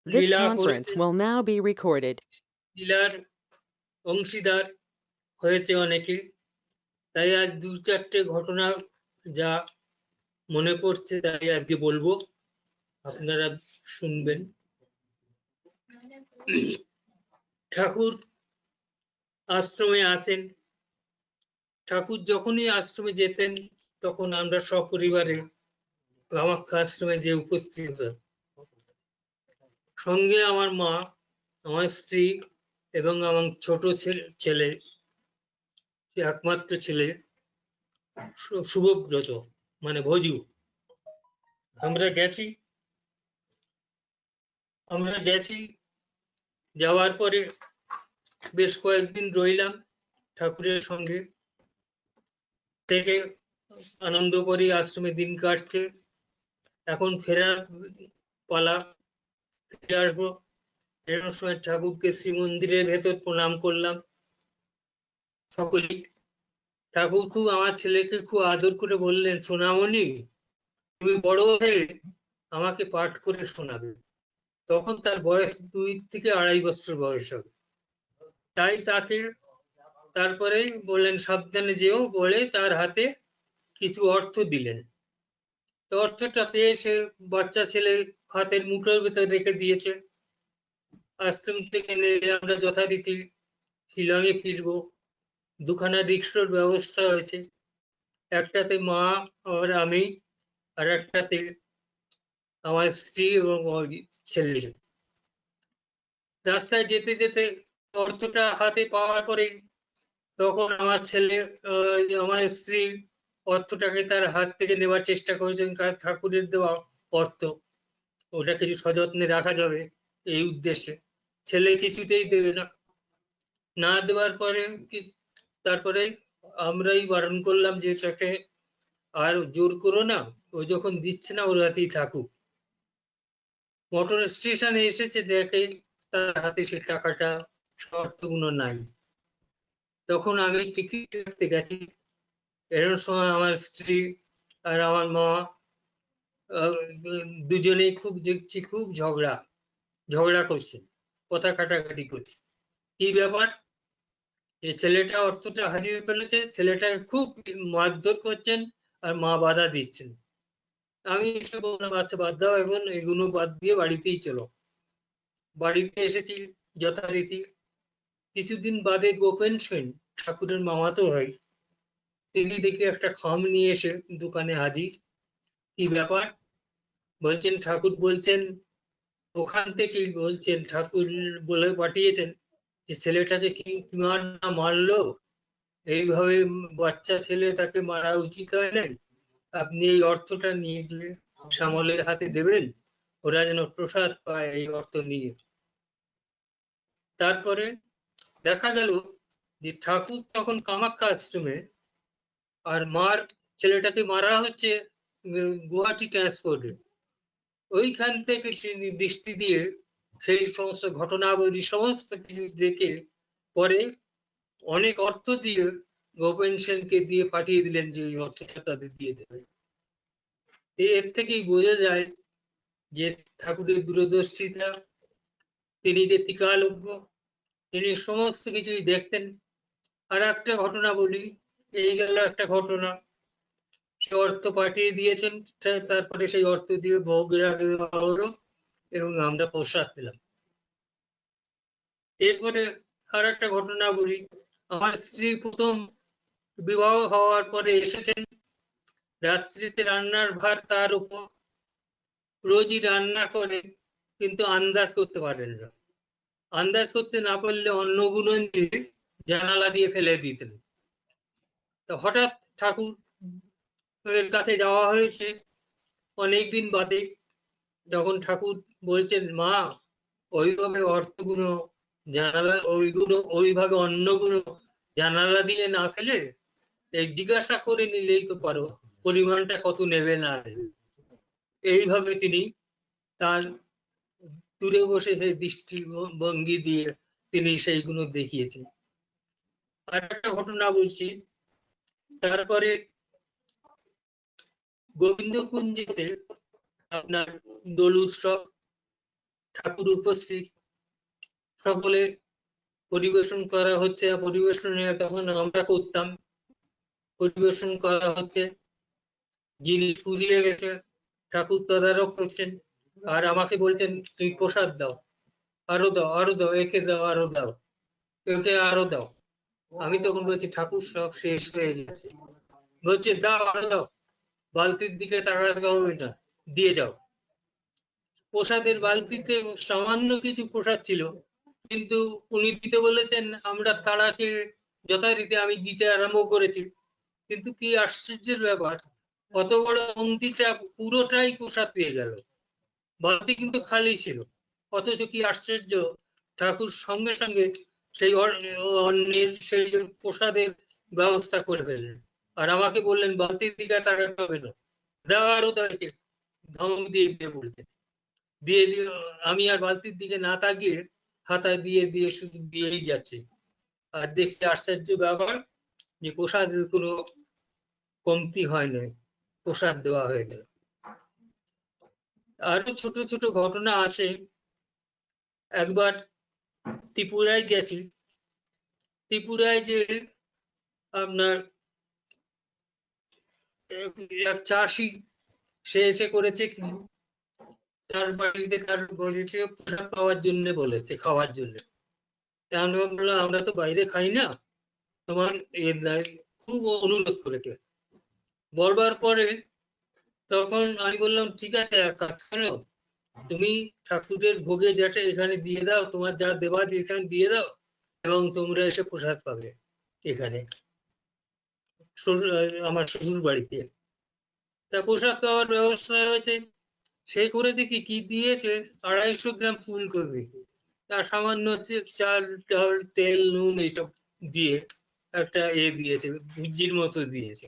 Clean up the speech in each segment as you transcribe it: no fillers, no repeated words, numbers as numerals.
This Leela conference করতে will now be recorded. লীলার অংশীদার হয়েছে অনেকে। তাই আজ দু চারটে ঘটনা যা মনে পড়ছে তাই আজকে বলবো, আপনারা শুনবেন। ঠাকুর আশ্রমে আছেন। ঠাকুর যখনই আশ্রমে যেতেন তখন আমরা সপরিবারে কামাখ্যা আশ্রমে যে উপস্থিত হতাম। সঙ্গে আমার মা, আমার স্ত্রী এবং আমার ছোট ছেলে, একমাত্র ছেলে শুভব্রত মানে ভজু। আমরা গেছি। যাওয়ার পরে বেশ কয়েকদিন রইলাম ঠাকুরের সঙ্গে থেকে, আনন্দ করি, আশ্রমে দিন কাটছে। এখন ফেরার পালা, ফিরে আসবো। ফেরার সময় ঠাকুরকে শ্রীমন্দিরের ভেতর প্রণাম করলাম সকলেই। ঠাকুর খুব আমার ছেলেকে খুব আদর করে বললেন, সোনামণি তুমি বড় হয়ে আমাকে পাঠ করে শোনাবে। তখন তার বয়স 2 থেকে 2.5 বছর বয়স হবে। তাই তাকে তারপরে বললেন সাবধানে যেও বলে তার হাতে কিছু অর্থ দিলেন। তো অর্থটা পেয়ে সে বাচ্চা ছেলে হাতের মুঠোর ভেতর রেখে দিয়েছে। আশ্রম থেকে নেমে আমরা যথারীতি শিলংয়ে ফিরবো। দুখানা রিক্সার ব্যবস্থা হয়েছে, একটাতে মা আর আমি, আর একটাতে আমার স্ত্রী এবং ছেলে। রাস্তায় যেতে যেতে অর্থটা হাতে পাওয়ার পরে তখন আমার ছেলে, আমার স্ত্রী অর্থটাকে তার হাত থেকে নেবার চেষ্টা করেছেন, ঠাকুরের দেওয়া অর্থ, ওটা কিছু সযত্নে রাখা যাবে এই উদ্দেশ্যে। ছেলে কিছুতেই দেবে না। না দেওয়ার পরে তারপরে আমরাই বারণ করলাম যে তাকে আর জোর করো না, ও যখন দিচ্ছে না ওর হাতেই থাকুক। মোটর স্টেশনে এসেছে, দেখে তার হাতে সে টাকাটা অর্থগুলো নাই। তখন আমি টিকিট কাটতে গেছি, এরকম সময় আমার স্ত্রী আর আমার মা দুজনেই খুব দেখছি খুব ঝগড়া করছে, কথা কাটাকাটি করছে। কি ব্যাপার? যে ছেলেটা অর্থটা হারিয়ে ফেলেছে, ছেলেটাকে খুব মারধর করছেন আর মা বাধা দিচ্ছেন। আমি এসে বললাম, আচ্ছা বাদ দাও, এখন এগুলো বাদ দিয়ে বাড়িতেই চলো। বাড়িতে এসেছি যথারীতি। কিছুদিন বাদে গোপেন সেন, ঠাকুরের মামাতো হয়, তিনি দেখি একটা খাম নিয়ে এসে দোকানে হাজির। কি ব্যাপার? বলছেন ঠাকুর বলছেন, ওখান থেকেই বলছেন ঠাকুর বলে পাঠিয়েছেন যে ছেলেটাকে কি মারলো, এইভাবে বাচ্চা ছেলে, তাকে মারা উচিত হয় না। আপনি এই অর্থটা নিয়ে গিয়ে শ্যামলের হাতে দেবেন, ওরা যেন প্রসাদ পায় এই অর্থ নিয়ে। তারপরে দেখা গেল যে ঠাকুর তখন কামাখ্যা আশ্রমে, আর ছেলেটাকে মারা হচ্ছে গুয়াহাটি ট্রান্সপোর্টে। ওইখান থেকে দৃষ্টি দিয়ে সেই সমস্ত ঘটনাবলী সমস্ত কিছু দেখে পরে অনেক অর্থ দিয়ে গোপেন সেনকে দিয়ে পাঠিয়ে দিলেন যে ওই অর্থটা তাদের দিয়ে দেবে। এর থেকেই বোঝা যায় যে ঠাকুরের দূরদর্শিতা, তিনি যে ত্রিকালজ্ঞ, তিনি সমস্ত কিছুই দেখতেন। আর একটা ঘটনা বলি, এই গেল একটা ঘটনা। সে অর্থ পাঠিয়ে দিয়েছেন, তারপরে সেই অর্থ দিয়ে ভোগ হলো এবং আমরা প্রসাদ পেলাম। এরপরে আর একটা ঘটনা বলি। আমার স্ত্রী প্রথম বিবাহ হওয়ার পরে এসেছেন, রাত্রিতে রান্নার ভার তার উপর, রোজই রান্না করে, কিন্তু আন্দাজ করতে পারেন না। আন্দাজ করতে না পারলে অন্নগুলো নিয়ে জানালা দিয়ে ফেলে দিতেন। তো হঠাৎ ঠাকুর এর কাছে যাওয়া হয়েছে অনেকদিন বাদে, যখন ঠাকুর বলছেন, মা ওইভাবে অর্থগুলো জানালা, ওইভাবে অন্নগুলো জানালা দিয়ে না ফেলে জিজ্ঞাসা করে নিলেই তো পারো পরিমাণটা কত নেবে না নেবে। এইভাবে তিনি তার দূরে বসে সেই দৃষ্টিভঙ্গি দিয়ে তিনি সেইগুলো দেখিয়েছেন। আর একটা ঘটনা বলছি। তারপরে গোবিন্দকুঞ্জেতে আপনার দোল উৎসব, ঠাকুর উপস্থিত, সকলে পরিবেশন করা হচ্ছে, পরিবেশনে তখন আমরা করতাম, পরিবেশন করা হচ্ছে, জিনিস ফুরিয়ে গেছে, ঠাকুর তদারক করছেন আর আমাকে বলছেন তুই প্রসাদ দাও, আরো দাও, আরো দাও, একে দাও, আরো দাও, একে আরো দাও। আমি তখন বলছি ঠাকুর সব শেষ হয়ে গেছে। বলছে দাও, আরো দাও, বালতির দিকে তাকাতে হবে না, দিয়ে যাও। প্রসাদের বালতিতে সামান্য কিছু প্রসাদ ছিল, কিন্তু উনি দিতে বলেছেন, আমরা তাড়াকে যথারীতি আমি দিতে আরম্ভ করেছি, কিন্তু কি আশ্চর্যের ব্যাপার, কত বড় অঙ্কিটা পুরোটাই প্রসাদ পেয়ে গেল, বালতি কিন্তু খালি ছিল। অথচ কি আশ্চর্য, ঠাকুর সঙ্গে সঙ্গে সেই অন্যের সেই প্রসাদের ব্যবস্থা করে ফেললেন। আর আমাকে বললেন বালতির দিকে তাকাতে হবে না, দাও আরো তাকে ধমক দিয়ে দিয়ে বলতেন, দিয়ে দিয়ে আমি আর বালতির দিকে না তাকিয়ে হাতায় দিয়ে দিয়ে শুধু দিয়েই যাচ্ছে। আর দেখছি আশ্চর্য ব্যাপার, যে প্রসাদের কোনো কমতি হয় না, প্রসাদ দেওয়া হয়ে গেল। আরো ছোট ছোট ঘটনা আছে। একবার ত্রিপুরায় গেছি, ত্রিপুরায় যে আপনার এক চাষি, সে এসে করেছে কি, তার বাড়িতে তার বলেছে প্রসাদ পাওয়ার জন্য, বলেছে খাওয়ার জন্য। আমরা বললাম আমরা তো বাইরে খাই না, তোমার খুব অনুরোধ করেছে। বলবার পরে তখন আমি বললাম ঠিক আছে, এক কাজ করো, তুমি ঠাকুরের ভোগে যেটা এখানে দিয়ে দাও, তোমার যা দেবার এখানে দিয়ে দাও, এবং তোমরা এসে প্রসাদ পাবে এখানে আমার শ্বশুর বাড়িতে। তা প্রসাদ পাওয়ার ব্যবস্থা হয়েছে। সে করেছে কি, কি দিয়েছে, 250 গ্রাম ফুলকপি, তার সামান্য হচ্ছে চাল ডাল তেল নুন এইসব দিয়ে একটা দিয়েছে, ভুজির মতো দিয়েছে।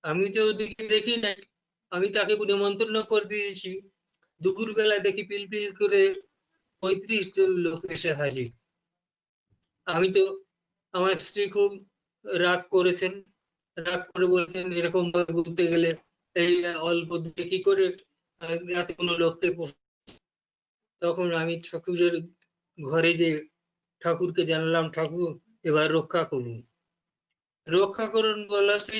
আমি তো ওদিকে দেখি নাই, আমি তাকে নিমন্ত্রণ করে দিয়েছি। দুপুর বেলা দেখি পিল পিল করে 35 জন লোক এসে হাজির। আমি তো, আমার স্ত্রী খুব রাগ করেছেন, রাগ করে বলছেন এরকম ভাবে বলতে গেলে এই অল্প দিয়ে কি করে এত কোনো লোককে। তখন আমি ঠাকুরের ঘরে যে ঠাকুরকে জানালাম, ঠাকুর এবার রক্ষা করুন, রক্ষা করুন বলাতে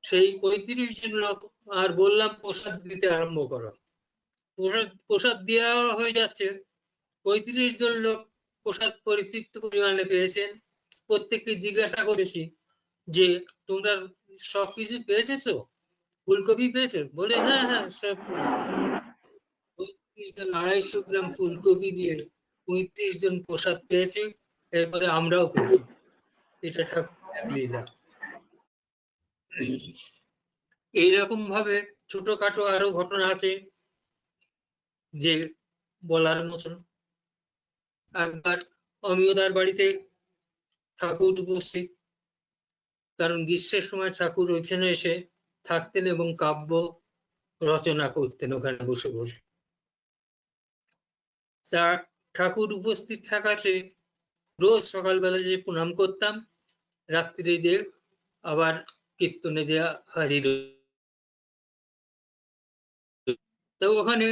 সেই 35 জন লোক আর বললাম প্রসাদ দিতে আরম্ভ করো। প্রসাদ দেওয়া হয়ে যাচ্ছে, 35 জন লোক প্রসাদ পরিতৃপ্ত পরিমাণে পেয়েছেন। প্রত্যেককে জিজ্ঞাসা করেছি যে তোমরা সবকিছু পেয়েছো তো, ফুলকপি পেয়েছো? বলে হ্যাঁ হ্যাঁ সব। 250 গ্রাম ফুলকপি দিয়ে 35 জন প্রসাদ পেয়েছে, এরপরে আমরাও পেয়েছি। এটা ঠাকুর লীলা। এইরকম ভাবে ছোটখাটো আরো ঘটনা আছে যে বলার মতন। একবার অমিয়দার বাড়িতে ঠাকুর উপস্থিত, কারণ গ্রীষ্মের সময় ঠাকুর ওইখানে এসে থাকতেন এবং কাব্য রচনা করতেন ওখানে বসে বসে। তা ঠাকুর উপস্থিত থাকাতে রোজ সকালবেলা যে প্রণাম করতাম, রাত্রিরে যে আবার কীর্তনে যে হাজির। তো ওখানে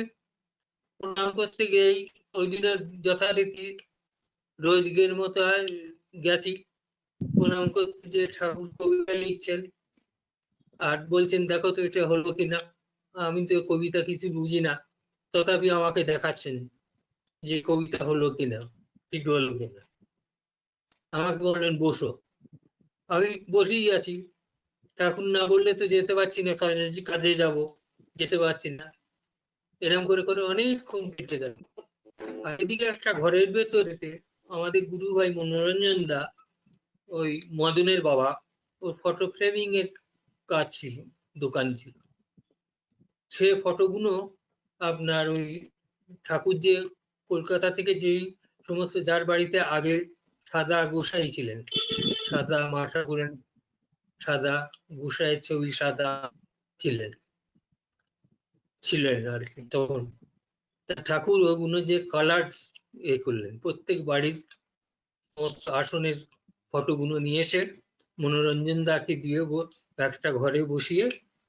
প্রণাম করতে গিয়েই ওই দিনের যথারীতি রোজগের মতো গেছি প্রণাম করতে, যে ঠাকুর কবিতা লিখছেন আর বলছেন দেখো তো এটা হলো কিনা। আমি তো কবিতা কিছু বুঝি না, তথাপি আমাকে দেখাচ্ছেন যে কবিতা হলো কিনা, ঠিক হলো কিনা। আমাকে বললেন বসো, আমি বসেই আছি। ঠাকুর না বললে তো যেতে পারছি না, কাজে যাব, যেতে পারছি না। এরকম করে করে অনেকক্ষণ কেটে গেল। আর এদিকে একটা ঘরের ভেতরেতে আমাদের গুরু ভাই মনোরঞ্জন দা, ওই মদনের বাবা, ওর ফটো ফ্রেমিং এর কাজ ছিল, দোকান ছিল। সে ফটোগুলো আপনার ওই ঠাকুর যে কলকাতা থেকে যে সমস্ত, যার বাড়িতে আগে সাদা গোসাই ছিলেন, সাদা মা ঠাকুরের সাদা, গোসাইয়ের ছবি সাদা ছিলেন আর কি তখন। ঠাকুর ওগুলো যে কালার করলেন, প্রত্যেক বাড়ির সমস্ত আসনের ফটোগুলো নিয়ে এসে মনোরঞ্জন দাকে দিয়ে একটা ঘরে বসিয়ে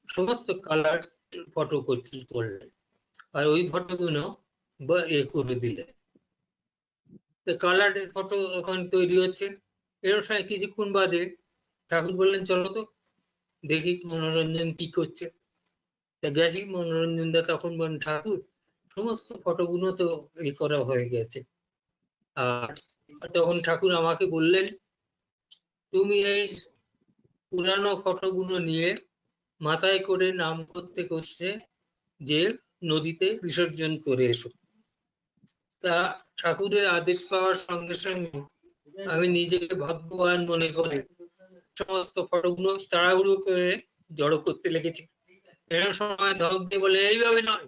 সমস্ত কালার ফটো করলেন। আর ওই ফটোগুলো বা করে দিলে। কালারের ফটো ওখানে তৈরি হচ্ছে। এর সময় কিছুক্ষণ বাদে ঠাকুর বললেন চলো তো দেখি মনোরঞ্জন কি করছে। তা গেছি, মনোরঞ্জন দা তখন বলেন ঠাকুর সমস্ত ফটোগুলো তো করা হয়ে গেছে। আর তখন ঠাকুর আমাকে বললেন তুমি এই পুরানো ফটোগুলো নিয়ে মাথায় করে নাম করতে করতে যে নদীতে বিসর্জন করে এসো। তা ঠাকুরের আদেশ পাওয়ার সঙ্গে সঙ্গে আমি নিজেকে ভাগ্যবান মনে করে সমস্ত ফটোগুলো তাড়াহুড়ো করে জড়ো করতে লেগেছি। এরকম সময় ধমক দিয়ে বলে এইভাবে নয়,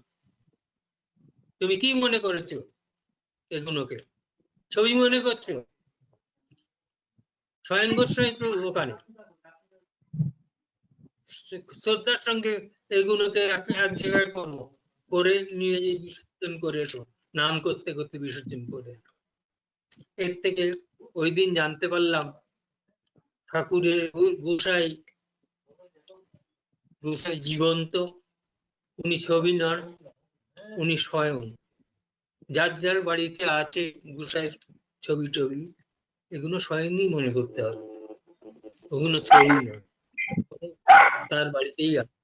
তুমি কি মনে করেছো এগুলোকে ছবি মনে করছো? স্বয়ং গোস্বামী প্রভু ওখানে শ্রদ্ধার সঙ্গে এগুলোকে এক জায়গায় করবো করে নিয়ে বিসর্জন করে এসো, নাম করতে করতে বিসর্জন করে। এর থেকে ওই দিন জানতে পারলাম ঠাকুরের গোসাই জীবন্ত, উনি ছবি নন, উনি স্বয়ং। যার যার বাড়িতে আছে গোসাইয়ের ছবি টবি এগুলো স্বয়ংই মনে করতে হবে, ওগুলো ছবি নয়, তার বাড়িতেই আছে।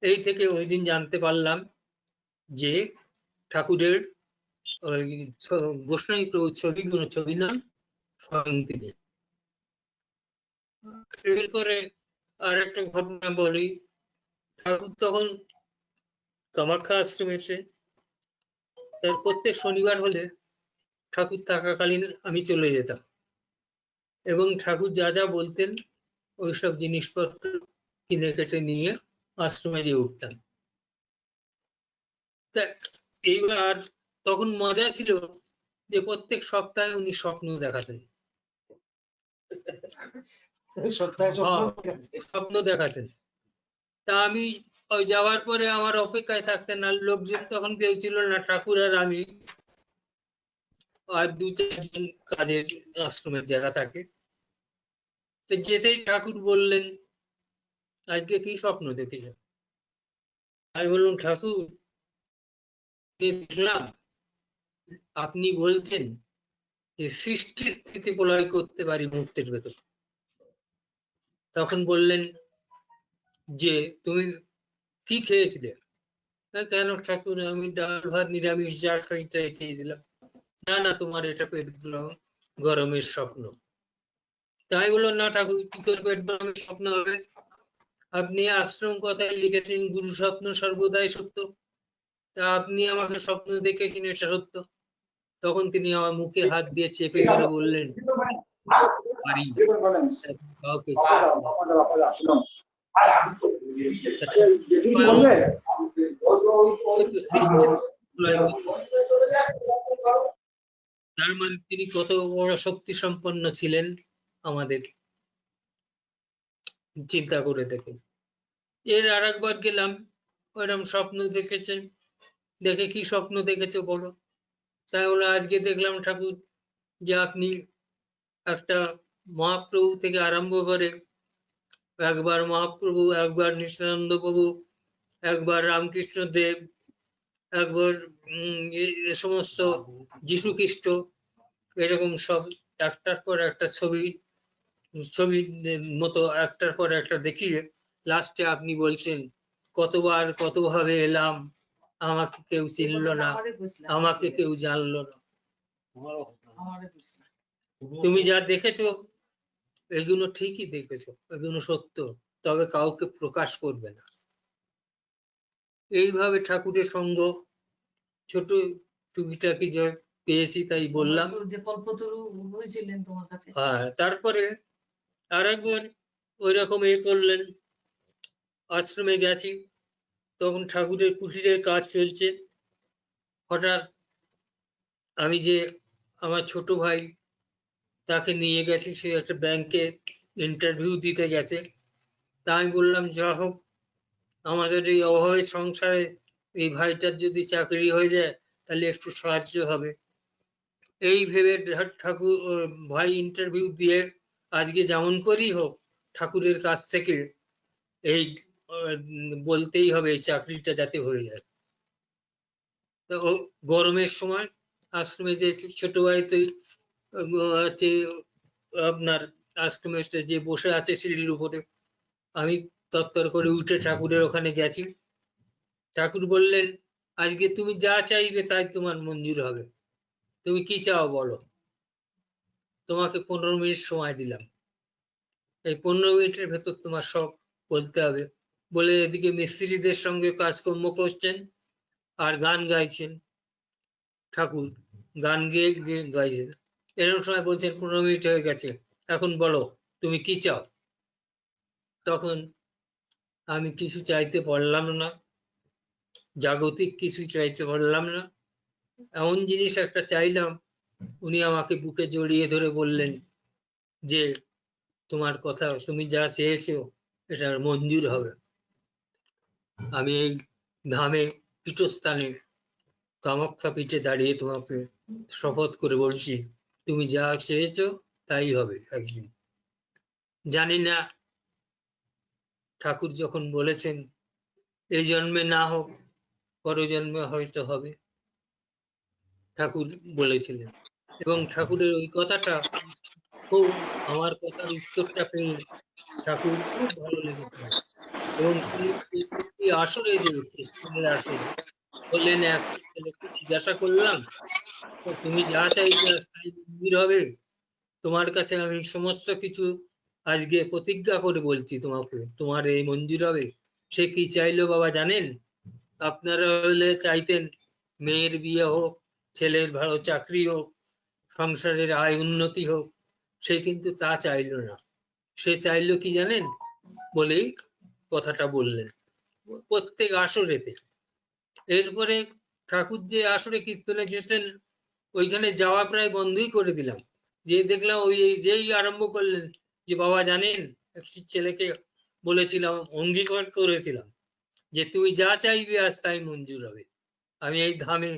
এই থেকে ওই দিন জানতে পারলাম যে ঠাকুরের গোস্বামী প্রভুর ছবিগুলো ছবি নন, স্বয়ং তিনি। এরপরে আর একটা ঘটনা বলি। ঠাকুর তখন কামাখ্যা আশ্রমেছে, তার প্রত্যেক শনিবার হলে ঠাকুর থাকাকালীন আমি চলে যেতাম এবং ঠাকুর যা যা বলতেন ওইসব জিনিসপত্র কিনে কেটে নিয়ে আশ্রমে দিয়ে উঠতাম। তা এইবার তখন মজা ছিল যে প্রত্যেক সপ্তাহে উনি স্বপ্ন দেখাতেন, স্বপ্ন দেখাতেন। তা আমি ওই যাওয়ার পরে আমার অপেক্ষায় থাকতেন, আর লোকজন তখন কেউ ছিল না, ঠাকুর আর আমি আর দু চারজন কাজের আশ্রমের যারা থাকে। তো যেতেই ঠাকুর বললেন আজকে কি স্বপ্ন দেখেছ? আমি বললাম ঠাকুর দেখলাম আপনি বলছেন যে সৃষ্টির স্থিতি প্রলয় করতে পারি মুহূর্তের ভেতর। তখন বললেন যে তুমি কি খেয়েছিলে? কেন ঠাকুর আমি ডাল ভাত নিরামিষ যা খাই তাই খেয়েছিলাম। না না তোমার এটা পেট গরমের স্বপ্ন। তাই বললো না ঠাকুর কি করে পেট গরমের স্বপ্ন হবে? আপনি আশ্রম কথায় লিখেছেন গুরু স্বপ্ন সর্বদাই সত্য, তা আপনি আমাকে স্বপ্ন দেখেছেন এটা সত্য। তখন তিনি আমার মুখে হাত দিয়ে চেপে ধরে বললেন কাউকে তার মানে তিনি কত বড় শক্তি সম্পন্ন ছিলেন আমাদের চিন্তা করে দেখুন। এর আর একবার গেলাম, ওরকম স্বপ্ন দেখেছেন, দেখে কি স্বপ্ন দেখেছো বলো? তাই বলে আজকে দেখলাম ঠাকুর যে আপনি একটা মহাপ্রভু থেকে আরম্ভ করে একবার মহাপ্রভু, একবার নিত্যানন্দ প্রভু, একবার রামকৃষ্ণ দেব, একবার এ সমস্ত যীশু খ্রিস্ট, এরকম সব একটার পর একটা ছবির মতো একটার পর একটা দেখিয়ে লাস্টে আপনি বলছেন কতবার কতভাবে এলাম, আমাকে কেউ চিনল না, আমাকে কেউ জানলো না। তুমি যা দেখেছো এগুলো ঠিকই দেখেছো, এগুলো সত্য, তবে কাউকে প্রকাশ করবে না। এইভাবে ঠাকুরের সঙ্গ ছোট টুকিটাকি যা পেয়েছি তাই বললাম। হ্যাঁ, তারপরে আর একবার ওই রকম করলেন, আশ্রমে গেছি, তখন ঠাকুরের কুঠিরের কাজ চলছে। হঠাৎ আমি যে আমার ছোট ভাই তাকে নিয়ে গেছি, সে একটা ব্যাংকে ইন্টারভিউ দিতে গেছে। তা আমি বললাম যা হোক আমাদের এই অভাবের সংসারে এই ভাইটার যদি চাকরি হয়ে যায় তাহলে একটু সাহায্য হবে। এই ভেবে ঠাকুর ভাই ইন্টারভিউ দিয়ে আজকে যেমন করেই হোক ঠাকুরের কাছ থেকে এই বলতেই হবে এই চাকরিটা যাতে হয়ে যায়। তো গরমের সময় আশ্রমে যে ছোট ভাইতে আছে আপনার আশ্রমে যে বসে আছে সিঁড়ির উপরে, আমি তত্তর করে উঠে ঠাকুরের ওখানে গেছি। ঠাকুর বললেন, আজকে তুমি যা চাইবে তাই তোমার মঞ্জুর হবে, তুমি কি চাও বলো, তোমাকে 15 মিনিট সময় দিলাম, এই 15 মিনিটের ভেতর তোমার সব বলতে হবে। বলে এদিকে মিস্ত্রিদের সঙ্গে কাজকর্ম করছেন আর গান গাইছেন। ঠাকুর গান গেয়ে গাইছেন। এরকম সময় বলছেন 15 মিনিট হয়ে গেছে, এখন বলো তুমি কি চাও। তখন আমি কিছু চাইতে পারলাম না, জাগতিক কিছু চাইতে পারলাম না, এমন জিনিস একটা চাইলাম। উনি আমাকে বুকে জড়িয়ে ধরে বললেন যে তোমার কথা, তুমি যা চেয়েছো এটা মঞ্জুর হবে। আমি এই ধামে পীঠস্থানে কামাখ্যা পীঠে দাঁড়িয়ে তোমাকে শপথ করে বলছি, তুমি যা চেয়েছো তাই হবে একদিন। জানি না ঠাকুর যখন বলেছেন এই জন্মে না হোক পরজন্মে হয়তো হবে, ঠাকুর বলেছিলেন। এবং ঠাকুরের ওই কথাটা খুব, আমার কথার উত্তরটা পেয়ে ঠাকুর খুব ভালো লেগেছিল। এবং তিনি আসরে যে খ্রিস্টানের আসরে বললেন, এক ছেলেকে জিজ্ঞাসা করলাম তুমি যা চাইবে তাই মন্দির হবে, তোমার কাছে আমি সমস্ত কিছু আজকে প্রতিজ্ঞা করে বলছি তোমাকে, তোমার এই মঞ্জুর হবে। সে কি চাইলো বাবা জানেন? আপনারা হলে চাইতেন মেয়ের বিয়ে হোক, ছেলের ভালো চাকরি হোক, সংসারের আয় উন্নতি হোক, সে কিন্তু তা চাইলো না। সে চাইলো কি জানেন? বলেই কথাটা বললেন প্রত্যেক আসরেতে। এরপরে ঠাকুর যে আসরে কীর্তনে যেতেন ওইখানে যাওয়া প্রায় বন্ধই করে দিলাম। যে দেখলাম ওই যেই আরম্ভ করলেন যে বাবা জানেন একটি ছেলেকে বলেছিলাম, অঙ্গীকার করেছিলাম যে তুমি যা চাইবে আজ তাই মঞ্জুর হবে, আমি এই ধামে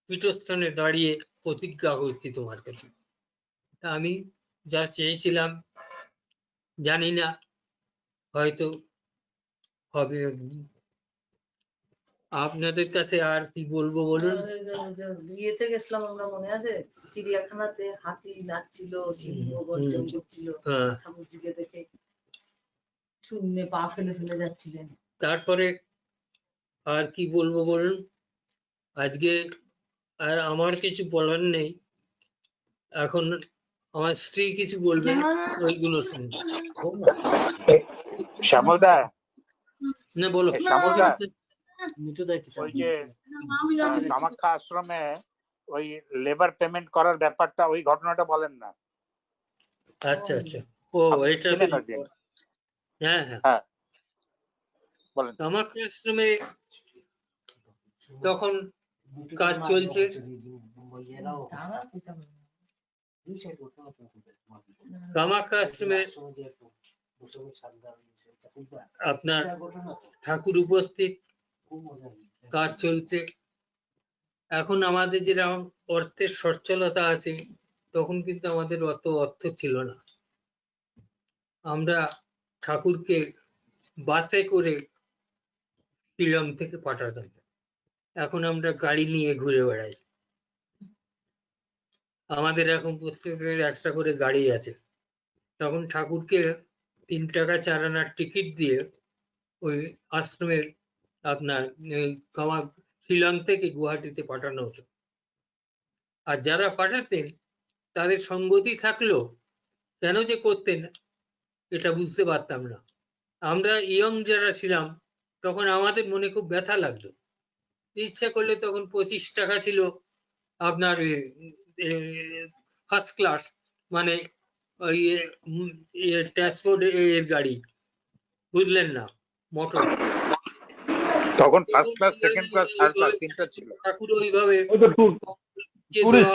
পীঠস্থানে দাঁড়িয়ে প্রতিজ্ঞা করছি তোমার কাছে। আমি যা চেয়েছিলাম জানি না হয়তো হবে একদিন। আপনাদের কাছে আর কি বলবো বলুন? বিয়েতে গেছিলাম আমরা, মনে আছে? চিড়িয়াখানাতে হাতি নাচছিল, সিংহ গর্জন করছিল, ঠাকুরজিকে দেখে শূন্যে পা ফেলে ফেলে যাচ্ছিলেন। তারপরে আর কি বলবো বলুন? আজকে আর আমার কিছু বলার নেই, এখন আমার স্ত্রী কিছু বলবেন, ওইগুলো শুনবো। শ্যামলদা, না বলো। শ্যামলদা, ওই যে কামাখ্যা আশ্রমে ওই লেবার পেমেন্ট করার ব্যাপারটা, ওই ঘটনাটা বলেন না। আচ্ছা আচ্ছা, ও এটা হ্যাঁ হ্যাঁ হ্যাঁ বলেন। কামাখ্যা আশ্রমে তখন কাজ চলছে, কামাখ্যা আশ্রমে আপনার ঠাকুর উপস্থিত, কাজ চলছে। এখন আমাদের যেরকম অর্থের সচ্ছলতা আছে, তখন কিন্তু আমাদের অত অর্থ ছিল না। আমরা ঠাকুরকে বাসে করে শিলং থেকে পাঠাতাম, এখন আমরা গাড়ি নিয়ে ঘুরে বেড়াই। আমাদের এখন প্রত্যেকের একটা করে গাড়ি আছে। তখন ঠাকুরকে 3 টাকা 4 আনার টিকিট দিয়ে ওই আশ্রমের আপনার শিলং থেকে গুয়াহাটিতে পাঠানো হতো। আর যারা পাঠাতেন তাদের সঙ্গতি থাকলেও কেন যে করতেন এটা বুঝতে পারতাম না। আমরা ইয়ং যারা ছিলাম তখন আমাদের মনে খুব ব্যথা লাগতো। ইচ্ছা করলে তখন 25 টাকা ছিল আপনার ফার্স্ট ক্লাস, মানে ওই ট্রান্সপোর্ট এর গাড়ি, বুঝলেন না, মোটর। তখন first class, second class, third class তিনটা ছিল। ঠাকুর ওইভাবে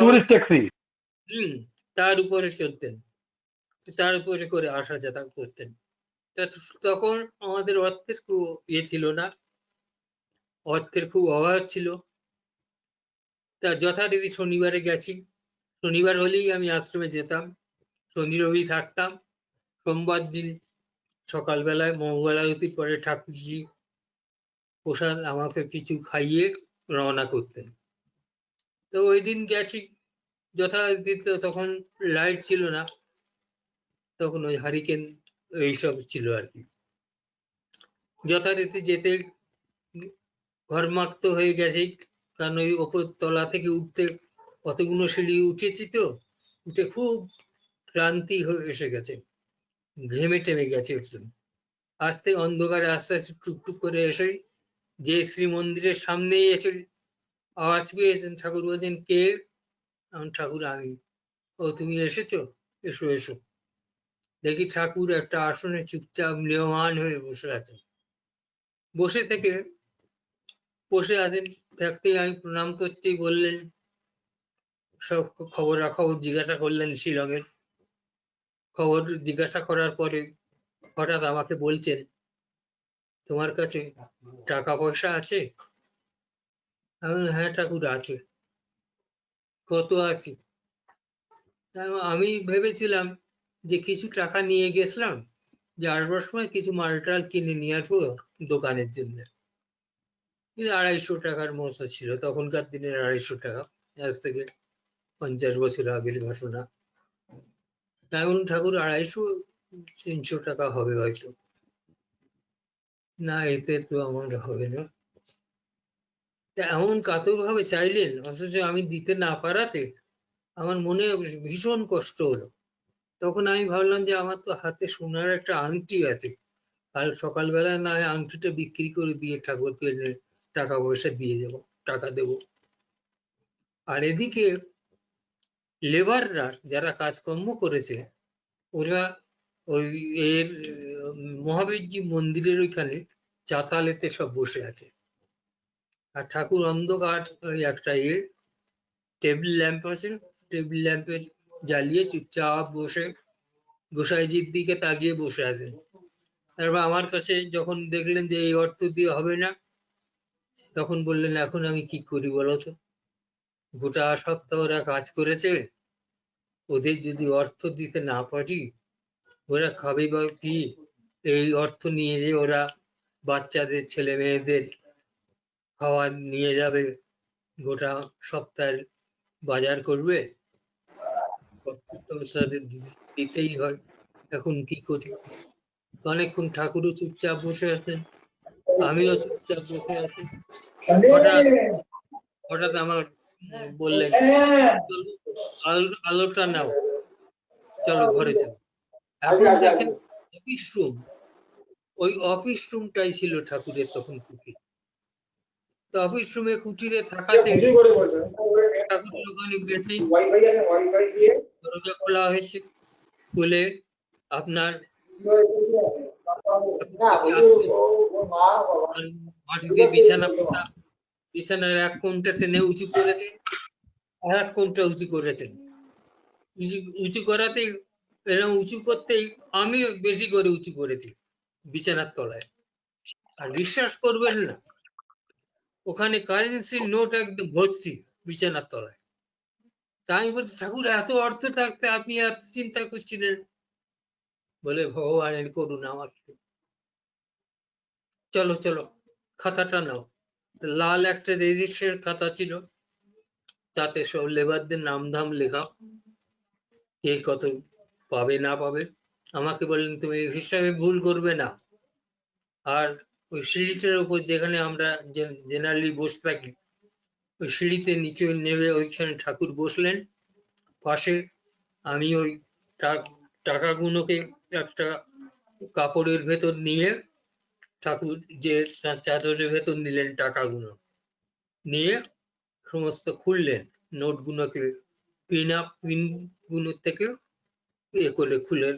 টুরিস্ট ট্যাক্সি, তার উপরে চলতেন, তার উপরে করে আসা যাতায়াত করতেন। তখন আমাদের অর্থের খুব ছিল না, অর্থের খুব অভাব ছিল। তা যথারীতি শনিবারে গেছি, শনিবার হলেই আমি আশ্রমে যেতাম, শনি রবি থাকতাম। সোমবার দিন সকালবেলায় মঙ্গল আরতির পরে ঠাকুরজি প্রসাদ আমাকে কিছু খাইয়ে রওনা করতেন। তো ওই দিন গেছি যথারীতি, তখন লাইট ছিল না, তখন ওই হারিকেন এইসব ছিল আর কি। যথারীতি যেতে ঘরমাক্ত হয়ে গেছে, কারণ ওই ওপর তলা থেকে উঠতে কতগুলো সিঁড়ি উঠেছি, তো উঠে খুব ক্লান্তি হয়ে এসে গেছে, ঘেমে টেমে গেছে একদম। আস্তে অন্ধকারে আস্তে আস্তে টুকটুক করে এসে যে শ্রী মন্দিরের সামনেই এসে আওয়াজ পেয়েছেন, ঠাকুর বলছেন, কে? ঠাকুর আমি। ও তুমি এসেছো, এসো এসো। দেখি ঠাকুর একটা আসনে চুপচাপ ম্রিয়মাণ হয়ে বসে আছেন। বসে আছেন থাকতেই আমি প্রণাম করতেই বললেন, সব খবরাখবর জিজ্ঞাসা করলেন শিলংয়ের। খবর জিজ্ঞাসা করার পরে হঠাৎ আমাকে বলছেন, তোমার কাছে টাকা পয়সা আছে? হ্যাঁ ঠাকুর আছে। কত আছে? আমি ভেবেছিলাম যে কিছু টাকা নিয়ে গেছিলাম, যে আসবার সময় কিছু মালটাল কিনে নিয়ে আসবো দোকানের জন্য। 250 টাকার মতো ছিল তখনকার দিনের। 250 টাকা, আজ থেকে 50 বছর আগের ঘটনা। এখন ঠাকুর 250-300 টাকা হবে হয়তো। না, এতে তো আমার হবে না। এমন কাতর ভাবে চাইলেন, অথচ আমি দিতে না পারাতে আমার মনে ভীষণ কষ্ট হলো। তখন আমি ভাবলাম যে আমার তো হাতে সোনার একটা আংটি আছে, কাল সকালবেলা না হয় আংটিটা বিক্রি করে দিয়ে ঠাকুরকে টাকা পয়সা দিয়ে দেবো, টাকা দেবো। আর এদিকে লেবাররা যারা কাজকর্ম করেছে, ওরা ওই এর মহাবীরজি মন্দিরের ওইখানে চাতালেতে সব বসে আছে। আর ঠাকুর অন্ধকার ওই একটা টেবিল ল্যাম্প আছে, টেবিল ল্যাম্পে জ্বালিয়ে চুপচাপ বসে গোসাইজির দিকে তাকিয়ে বসে আছেন। তারপর আমার কাছে যখন দেখলেন যে এই অর্থ দিয়ে হবে না, তখন বললেন, এখন আমি কি করি বলো তো? গোটা সপ্তাহ ওরা কাজ করেছে, ওদের যদি অর্থ দিতে না পারি, ওরা খাবে বা কি? এই অর্থ নিয়ে যে ওরা বাচ্চাদের, ছেলে মেয়েদের খাওয়ার নিয়ে যাবে, গোটা সপ্তাহের বাজার করবে, তাদের দিতেই হয়। এখন কি করি? অনেকক্ষণ ঠাকুরও চুপচাপ বসে আছেন, আমিও চুপচাপ বসে আছি। হঠাৎ আমার বললেন, আলোটা নাও, চলো ঘরে চলো। এখন দেখেন অফিস রুম, ওই অফিস রুমটাই ছিল ঠাকুরের তখন কুটির। তো অফিস রুমে কুটিরে থাকাতে ঠাকুরের ওখানে গেছি, দরজা খোলা হয়েছে, খুলে আপনার মাটিতে বিছানা পাতা, বিছানার এক কোণটা টেনে উঁচু করেছে, আর এক কোণটা উঁচু করেছেন। উঁচু করাতেই, এরকম উঁচু করতেই আমি বেশি করে উঁচু করেছি বিছানার তলায়। আর বিশ্বাস করবেন না, ওখানে কারেন্সির নোট একদম ভর্তি বিছানার তলায়। তাই আমি বলছি, ঠাকুর এত অর্থ থাকতে আপনি এত চিন্তা করছিলেন? বলে, ভগবানের করুণা আমার। চলো চলো, খাতাটা নাও। লাল একটা রেজিস্ট্রের খাতা ছিল, তাতে সব লেবারদের নাম ধাম লেখা, কে কত পাবে না পাবে। আমাকে বললেন, তুমি হিসাবে ভুল করবে না। আর ওই সিঁড়িটার উপর যেখানে আমরা জেনারেলি বসে থাকি, ওই সিঁড়িতে নিচে নেমে ওইখানে ঠাকুর বসলেন পাশে। আমি ওই টাকাগুলোকে একটা কাপড়ের ভেতর নিয়ে, ঠাকুর যে চাদরের ভেতর নিলেন টাকাগুলো নিয়ে, সমস্ত খুললেন, নোটগুলোকে পিন গুলো থেকে করে খুললেন।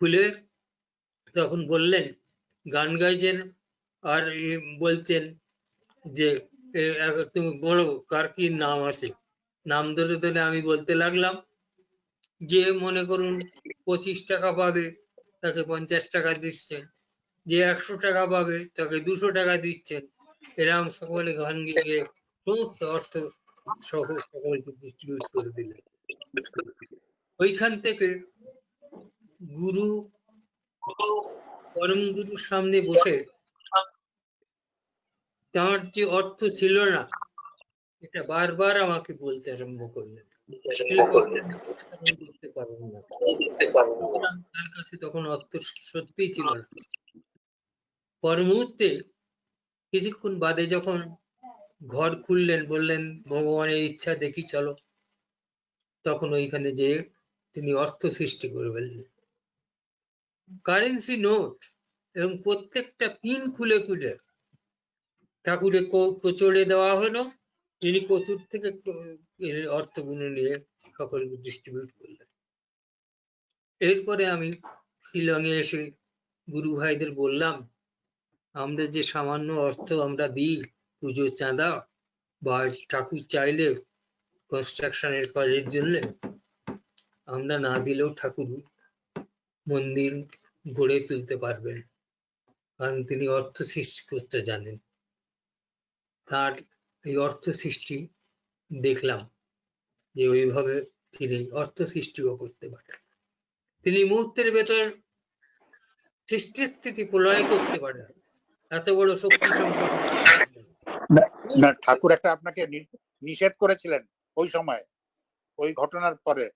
খুলে তখন বললেন, গান গাইছেন আর বলছেন যে তুমি বলো কার কি নাম আছে। নাম ধরে ধরে আমি বলতে লাগলাম, যে মনে করুন 25 টাকা পাবে তাকে 50 টাকা দিচ্ছেন, যে 100 টাকা পাবে তাকে 200 টাকা দিচ্ছেন। এরকম সকলে গান গিয়ে সমস্ত অর্থ সকলকে ডিস্ট্রিবিউট করে দিলেন। ওইখান থেকে গুরু, পরম গুরুর সামনে বসে তার যে অর্থ ছিল না, এটা এটা বারবার আমাকে বলতে আরম্ভ করলেন, করতে পারবেন না। তার কাছে তখন অর্থ সত্যি ছিল না। পর মুহূর্তে কিছুক্ষণ বাদে যখন ঘর খুললেন, বললেন ভগবানের ইচ্ছা দেখি চলো, তখন ওইখানে যে তিনি অর্থ সৃষ্টি করে ফেললেন, কারেন্সি নোট, এবং প্রত্যেকটা পিন খুলে খুলে ঠাকুরের কোচরে দেওয়া হলো। তিনি কোচর থেকে অর্থগুলো নিয়ে সকলকে ডিস্ট্রিবিউট করলেন। এরপরে আমি শিলংয়ে এসে গুরু ভাইদের বললাম, আমরা যে সামান্য অর্থ আমরা দিই পুজোর চাঁদা বা ঠাকুর চাইলে কনস্ট্রাকশনের কাজের জন্য, আমরা না দিলেও ঠাকুর মন্দির গড়ে তুলতে পারবেন, কারণ তিনি অর্থ সৃষ্টি করতে জানেন। তার এই অর্থ সৃষ্টি দেখলাম যে ওইভাবে তিনি অর্থ সৃষ্টিও করতে পারেন। তিনি মুহূর্তের ভেতর সৃষ্টির স্থিতি প্রলয় করতে পারেন, এত বড় শক্তি সম্পন্ন। না, ঠাকুর একটা আপনাকে নিষেধ করেছিলেন ওই সময়, ওই ঘটনার পরে,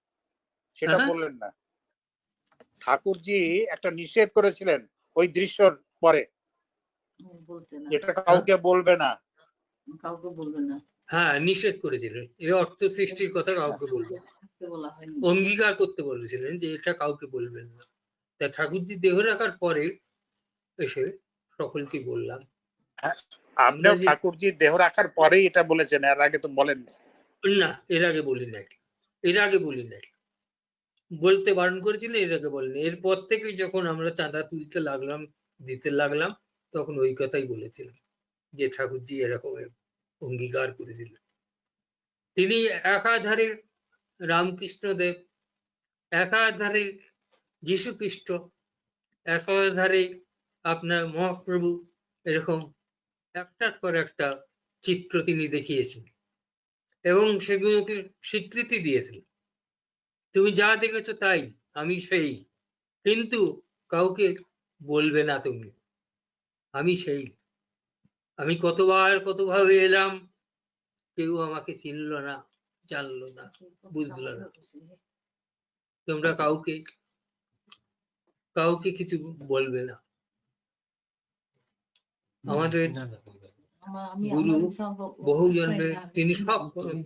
সেটা বললেন না। ঠাকুরজি একটা নিষেধ করেছিলেন ওই দৃশ্যর পরে, যেটা কাউকে বলবে না, কাউকে বলবে না। হ্যাঁ, নিষেধ করেছিলেন এই অর্থ সৃষ্টির কথা কাউকে বলবেন, অঙ্গীকার করতে বলেছিলেন যে এটা কাউকে বলবেন না। তা ঠাকুরজি দেহ রাখার পরে এসে সকলকে বললাম। আপনিও ঠাকুরজি দেহ রাখার পরেই এটা বলেছেন, এর আগে তো বলেন না? এর আগে বলি নাই, এর আগে বলি নাই, বলতে বারণ করেছিলেন, এর আগে বলেন। এরপর থেকে যখন আমরা চাঁদা তুলতে লাগলাম, দিতে লাগলাম, তখন ওই কথাই বলেছিলাম যে ঠাকুরজি এরকম অঙ্গীকার করেছিলেন। তিনি একাধারে রামকৃষ্ণদেব, একাধারে যীশু খ্রিস্ট, একাধারে আপনার মহাপ্রভু, এরকম একটার পর একটা চিত্র তিনি দেখিয়েছেন এবং সেগুলোকে স্বীকৃতি দিয়েছেন। তুমি যা দেখেছো তাই, আমি সেই, কিন্তু কাউকে বলবে না তুমি, আমি সেই। আমি কতবার কতভাবে এলাম, কেউ আমাকে চিনল না, জানলো না, বুঝলো না। তোমরা কাউকে কাউকে কিছু বলবে না। আমাদের গুরু বহু জন্মে তিনি সব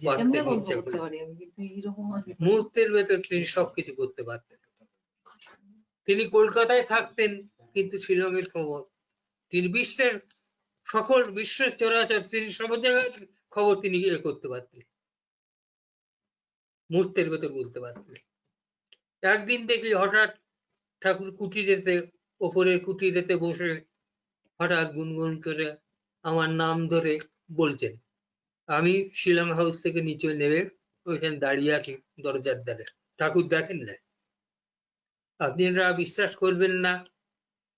পারতেন, মুহূর্তের ভেতর তিনি সবকিছু করতে পারতেন। তিনি কলকাতায় থাকতেন, কিন্তু শিলংয়ের খবর, তিনি বিশ্বের সকল বিশ্বের চরাচর, তিনি সব জায়গায় খবর তিনি করতে পারতেন, মুহূর্তের ভেতর বলতে পারতেন। একদিন দেখি হঠাৎ ঠাকুর কুটিরেতে, ওপরের কুটিরেতে বসে হঠাৎ গুনগুন করে আমার নাম ধরে বলছেন। আমি শিলং হাউস থেকে নিচে নেমে ওইখানে দাঁড়িয়ে আছি দরজার ধারে, ঠাকুর দেখেন না। আপনারা বিশ্বাস করবেন না,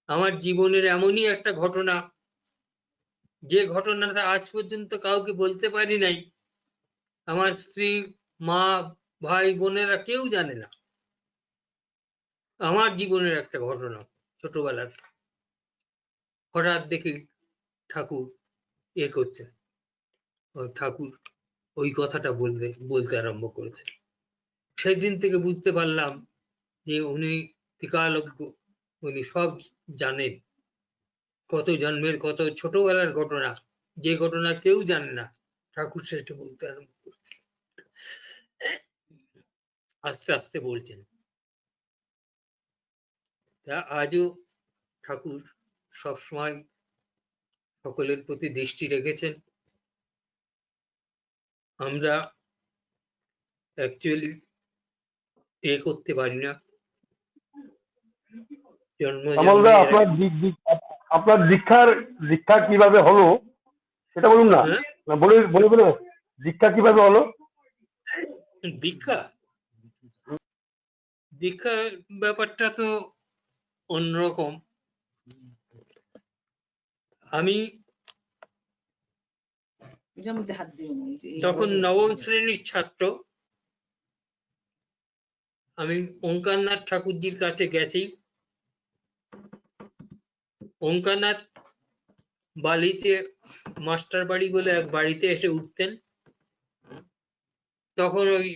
আমার জীবনের এমনই একটা ঘটনা, যে ঘটনাটা আজ পর্যন্ত কাউকে বলতে পারি নাই। আমার স্ত্রী, মা, ভাই, বোনেরা কেউ জানে না। আমার জীবনের একটা ঘটনা, ছোটবেলার। হঠাৎ দেখি ঠাকুর করছে, ঠাকুর ওই কথাটা বলতে আরম্ভ করেছেন। সেই দিন থেকে বুঝতে পারলাম যে উনি ত্রিকালজ্ঞ, উনি সব জানেন। কত জন্মের কত ছোটবেলার ঘটনা, যে ঘটনা কেউ জানে না, ঠাকুর সেটা বলতে আরম্ভ করছে, আস্তে আস্তে বলছেন। তা আজও ঠাকুর সবসময় সকলের প্রতি দৃষ্টি রেখেছেন। আমরা অ্যাকচুয়ালি করতে পারি না। আপনার দীক্ষা কিভাবে হলো সেটা বলুন না, বলে দীক্ষা কিভাবে হলো? দীক্ষা ব্যাপারটা তো অন্যরকম। আমি যখন নবম শ্রেণীর ছাত্র, আমি ওঙ্কারনাথ ঠাকুরজির কাছে গেছি। ওঙ্কারনাথ বালিতে মাস্টার বাড়ি বলে এক বাড়িতে এসে উঠতেন। তখন ওই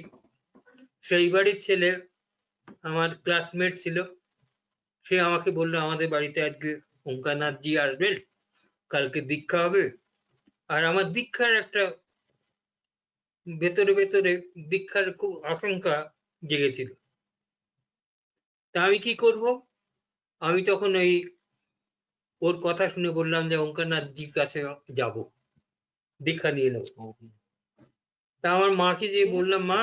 সেই বাড়ির ছেলে আমার ক্লাসমেট ছিল, সে আমাকে বললো আমাদের বাড়িতে আজকে ওঙ্কারনাথজি আসবেন, কালকে দীক্ষা হবে। আর আমার দীক্ষার একটা ভেতরে ভেতরে দীক্ষার খুব আশঙ্কা জেগেছিল। তা আমি কি করব? আমি তখন ওই ওর কথা শুনে বললাম যে ওঙ্কারনাথজির কাছে যাব, দীক্ষা নিয়ে নেব। তা আমার মাকে যে বললাম, মা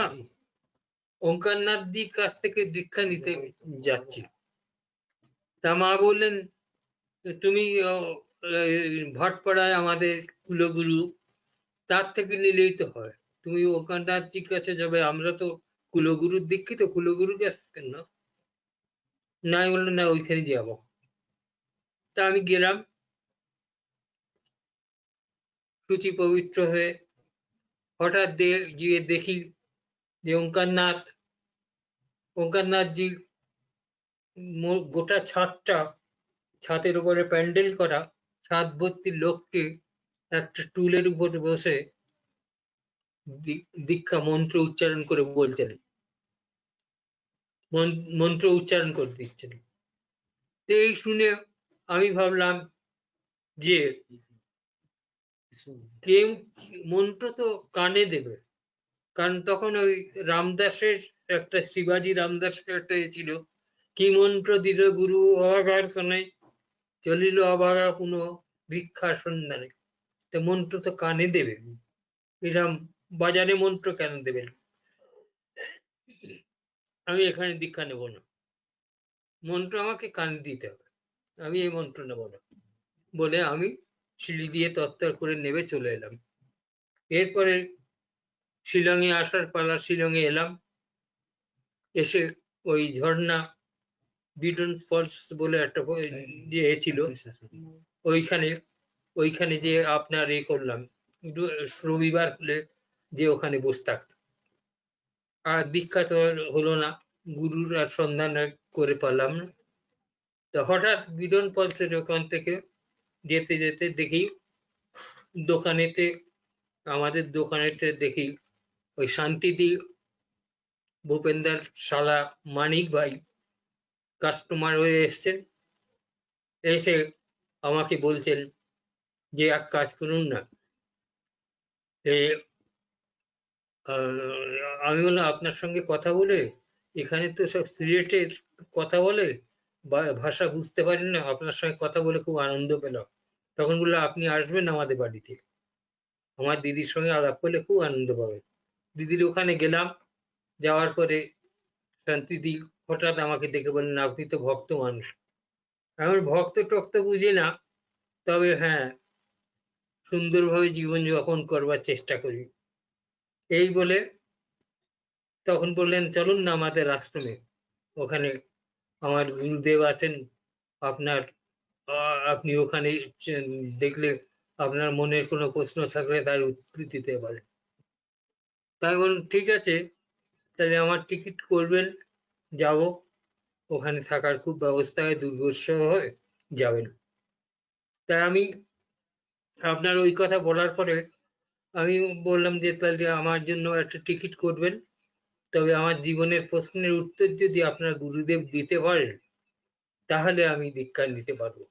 ওঙ্কারনাথজির কাছ থেকে দীক্ষা নিতে যাচ্ছি। তা মা বললেন, তুমি ভাটপাড়ায় আমাদের কুলগুরু, তার থেকে নিলেই তো হয়, তুমি ওঙ্কারনাথজির কাছে যাবে, আমরা তো কুলগুরুর দীক্ষিত, কুলগুরুর কাছে কেন? না, আমি বললাম না, ওইখানে যাবো। তা আমি গেলাম, শুচি পবিত্র হয়ে। হঠাৎ গিয়ে দেখি যে ওঙ্কারনাথজি গোটা ছাদের উপরে প্যান্ডেল করা, ছাদ ভর্তি লোককে একটা টুলের উপর বসে দীক্ষা মন্ত্র উচ্চারণ করে বলছেন, মন্ত্র উচ্চারণ করে দিচ্ছেন। এই শুনে আমি ভাবলাম যে কেউ মন্ত্র তো কানে দেবে, কারণ তখন ওই রামদাসের একটা, শিবাজি রামদাসের একটা ছিল, কি মন্ত্র দিল গুরু অবাগার শোনাই, চলিল অবাগা পুনঃ ভিক্ষার সন্ধানে। তো মন্ত্র তো কানে দেবে, এরম বাজারে মন্ত্র কেন দেবেন? আমি এখানে দীক্ষা নেব না, মন্ত্র আমাকে কানে দিতে হবে, আমি এই মন্ত্র নেব না বলে আমি সিঁড়ি দিয়ে তত্তর করে নেমে চলে এলাম। এরপরে শিলংয়ে আসার পালা, শিলংয়ে এলাম। এসে ওই ঝর্ণা বিডন ফলস বলে একটা যে ছিল, ওইখানে যে আপনার করলাম, রবিবার হলে যে ওখানে বসে থাকতাম। আর দীক্ষা তো হলো না, গুরুর আর সন্ধান করে পারলাম না। তো হঠাৎ বিডন ফলসের ওখান থেকে যেতে যেতে দেখি আমাদের দোকানেতে দেখি ওই শান্তিদি ভূপেন্দার শালা মানিক ভাই কাস্টমার হয়ে এসছেন। এসে আমাকে বলছেন যে এক কাজ করুন না। আমি বললাম, আপনার সঙ্গে কথা বলে, এখানে তো সব সিলেটের কথা বলে, ভাষা বুঝতে পারি না, আপনার সঙ্গে কথা বলে খুব আনন্দ পেলাম। তখন বললো, আপনি আসবেন আমাদের বাড়িতে, আমার দিদির সঙ্গে আলাপ করলে খুব আনন্দ পাবেন। দিদির ওখানে গেলাম, যাওয়ার পরে শান্তিদি হঠাৎ আমাকে দেখে বললেন, আপনি তো ভক্ত মানুষ। আমার ভক্ত টক্ত বুঝি না, তবে হ্যাঁ, সুন্দরভাবে জীবনযাপন করবার চেষ্টা করি। এই বলে তখন বললেন, চলুন না আমাদের আশ্রমে, ওখানে আমার গুরুদেব আছেন, আপনি ওখানে দেখলে আপনার মনের কোনো প্রশ্ন থাকলে তার উত্তর দিতে পারেন। তাই বলুন, ঠিক আছে, তাহলে আমার টিকিট করবেন, যাব, ওখানে থাকার খুব ব্যবস্থা হয়, দুর্গোৎসব হয়, যাবেন। তাই আমি আপনার ওই কথা বলার পরে আমি বললাম যে তাহলে আমার জন্য একটা টিকিট করবেন, তবে আমার জীবনের প্রশ্নের উত্তর যদি আপনার গুরুদেব দিতে পারেন তাহলে আমি দীক্ষা নিতে পারবো,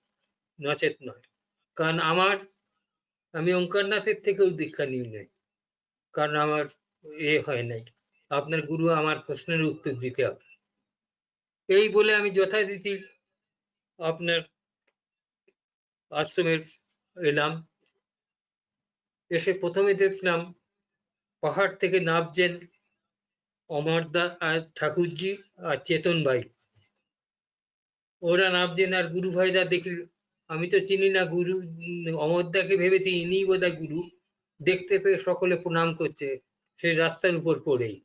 নচেত নয়। কারণ আমি ওঙ্কারনাথের থেকেও দীক্ষা নিই নাই, কারণ আমার হয় নাই, আপনার গুরু আমার প্রশ্নের উত্তর দিতে হবে। এই বলে আমি যথারীতি আপনার আশ্রমে এলাম। এসে প্রথমে দেখলাম পাহাড় থেকে নামছেন অমরদা আর ঠাকুরজি আর চেতন ভাই, ওরা নামছেন। আর গুরু ভাইরা দেখি, আমি তো চিনি না গুরু, অমরদাকে ভেবেছি ইনি বোধহয় গুরু, দেখতে পেয়ে সকলে প্রণাম করছে সেই রাস্তার উপর পড়েই।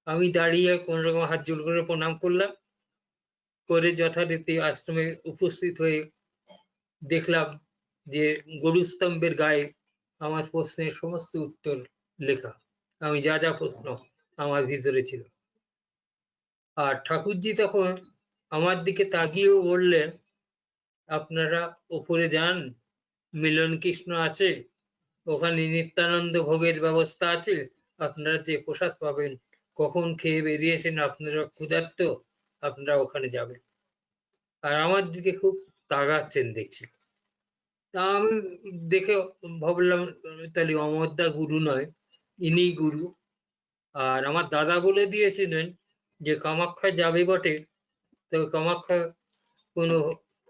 আমি দাঁড়িয়ে কোন রকম হাত জোড় করে প্রণাম করলাম, করে যথারীতি আশ্রমে উপস্থিত হয়ে দেখলাম যে গরুস্তম্ভের গায়ে আমার প্রশ্নের সমস্ত উত্তর লেখা, আমি যা যা প্রশ্ন আমার ভিতরে ছিল। আর ঠাকুরজি তখন আমার দিকে তাকিয়েও বললেন, আপনারা উপরে যান, মিলন কৃষ্ণ আছে, ওখানে নিত্যানন্দ ভোগের ব্যবস্থা আছে, আপনারা যে প্রসাদ পাবেন, কখন খেয়ে বেরিয়েছেন, আপনারা ক্ষুধার্ত, আপনারা ওখানে যাবেন। আর আমার দিকে খুব তাগাচ্ছেন দেখছি। তা আমি দেখে ভাবলাম তাহলে অমরদা গুরু নয়, ইনি গুরু। আর আমার দাদা বলে দিয়েছিলেন যে কামাখ্যা যাবে বটে, তো কামাখ্যা কোনো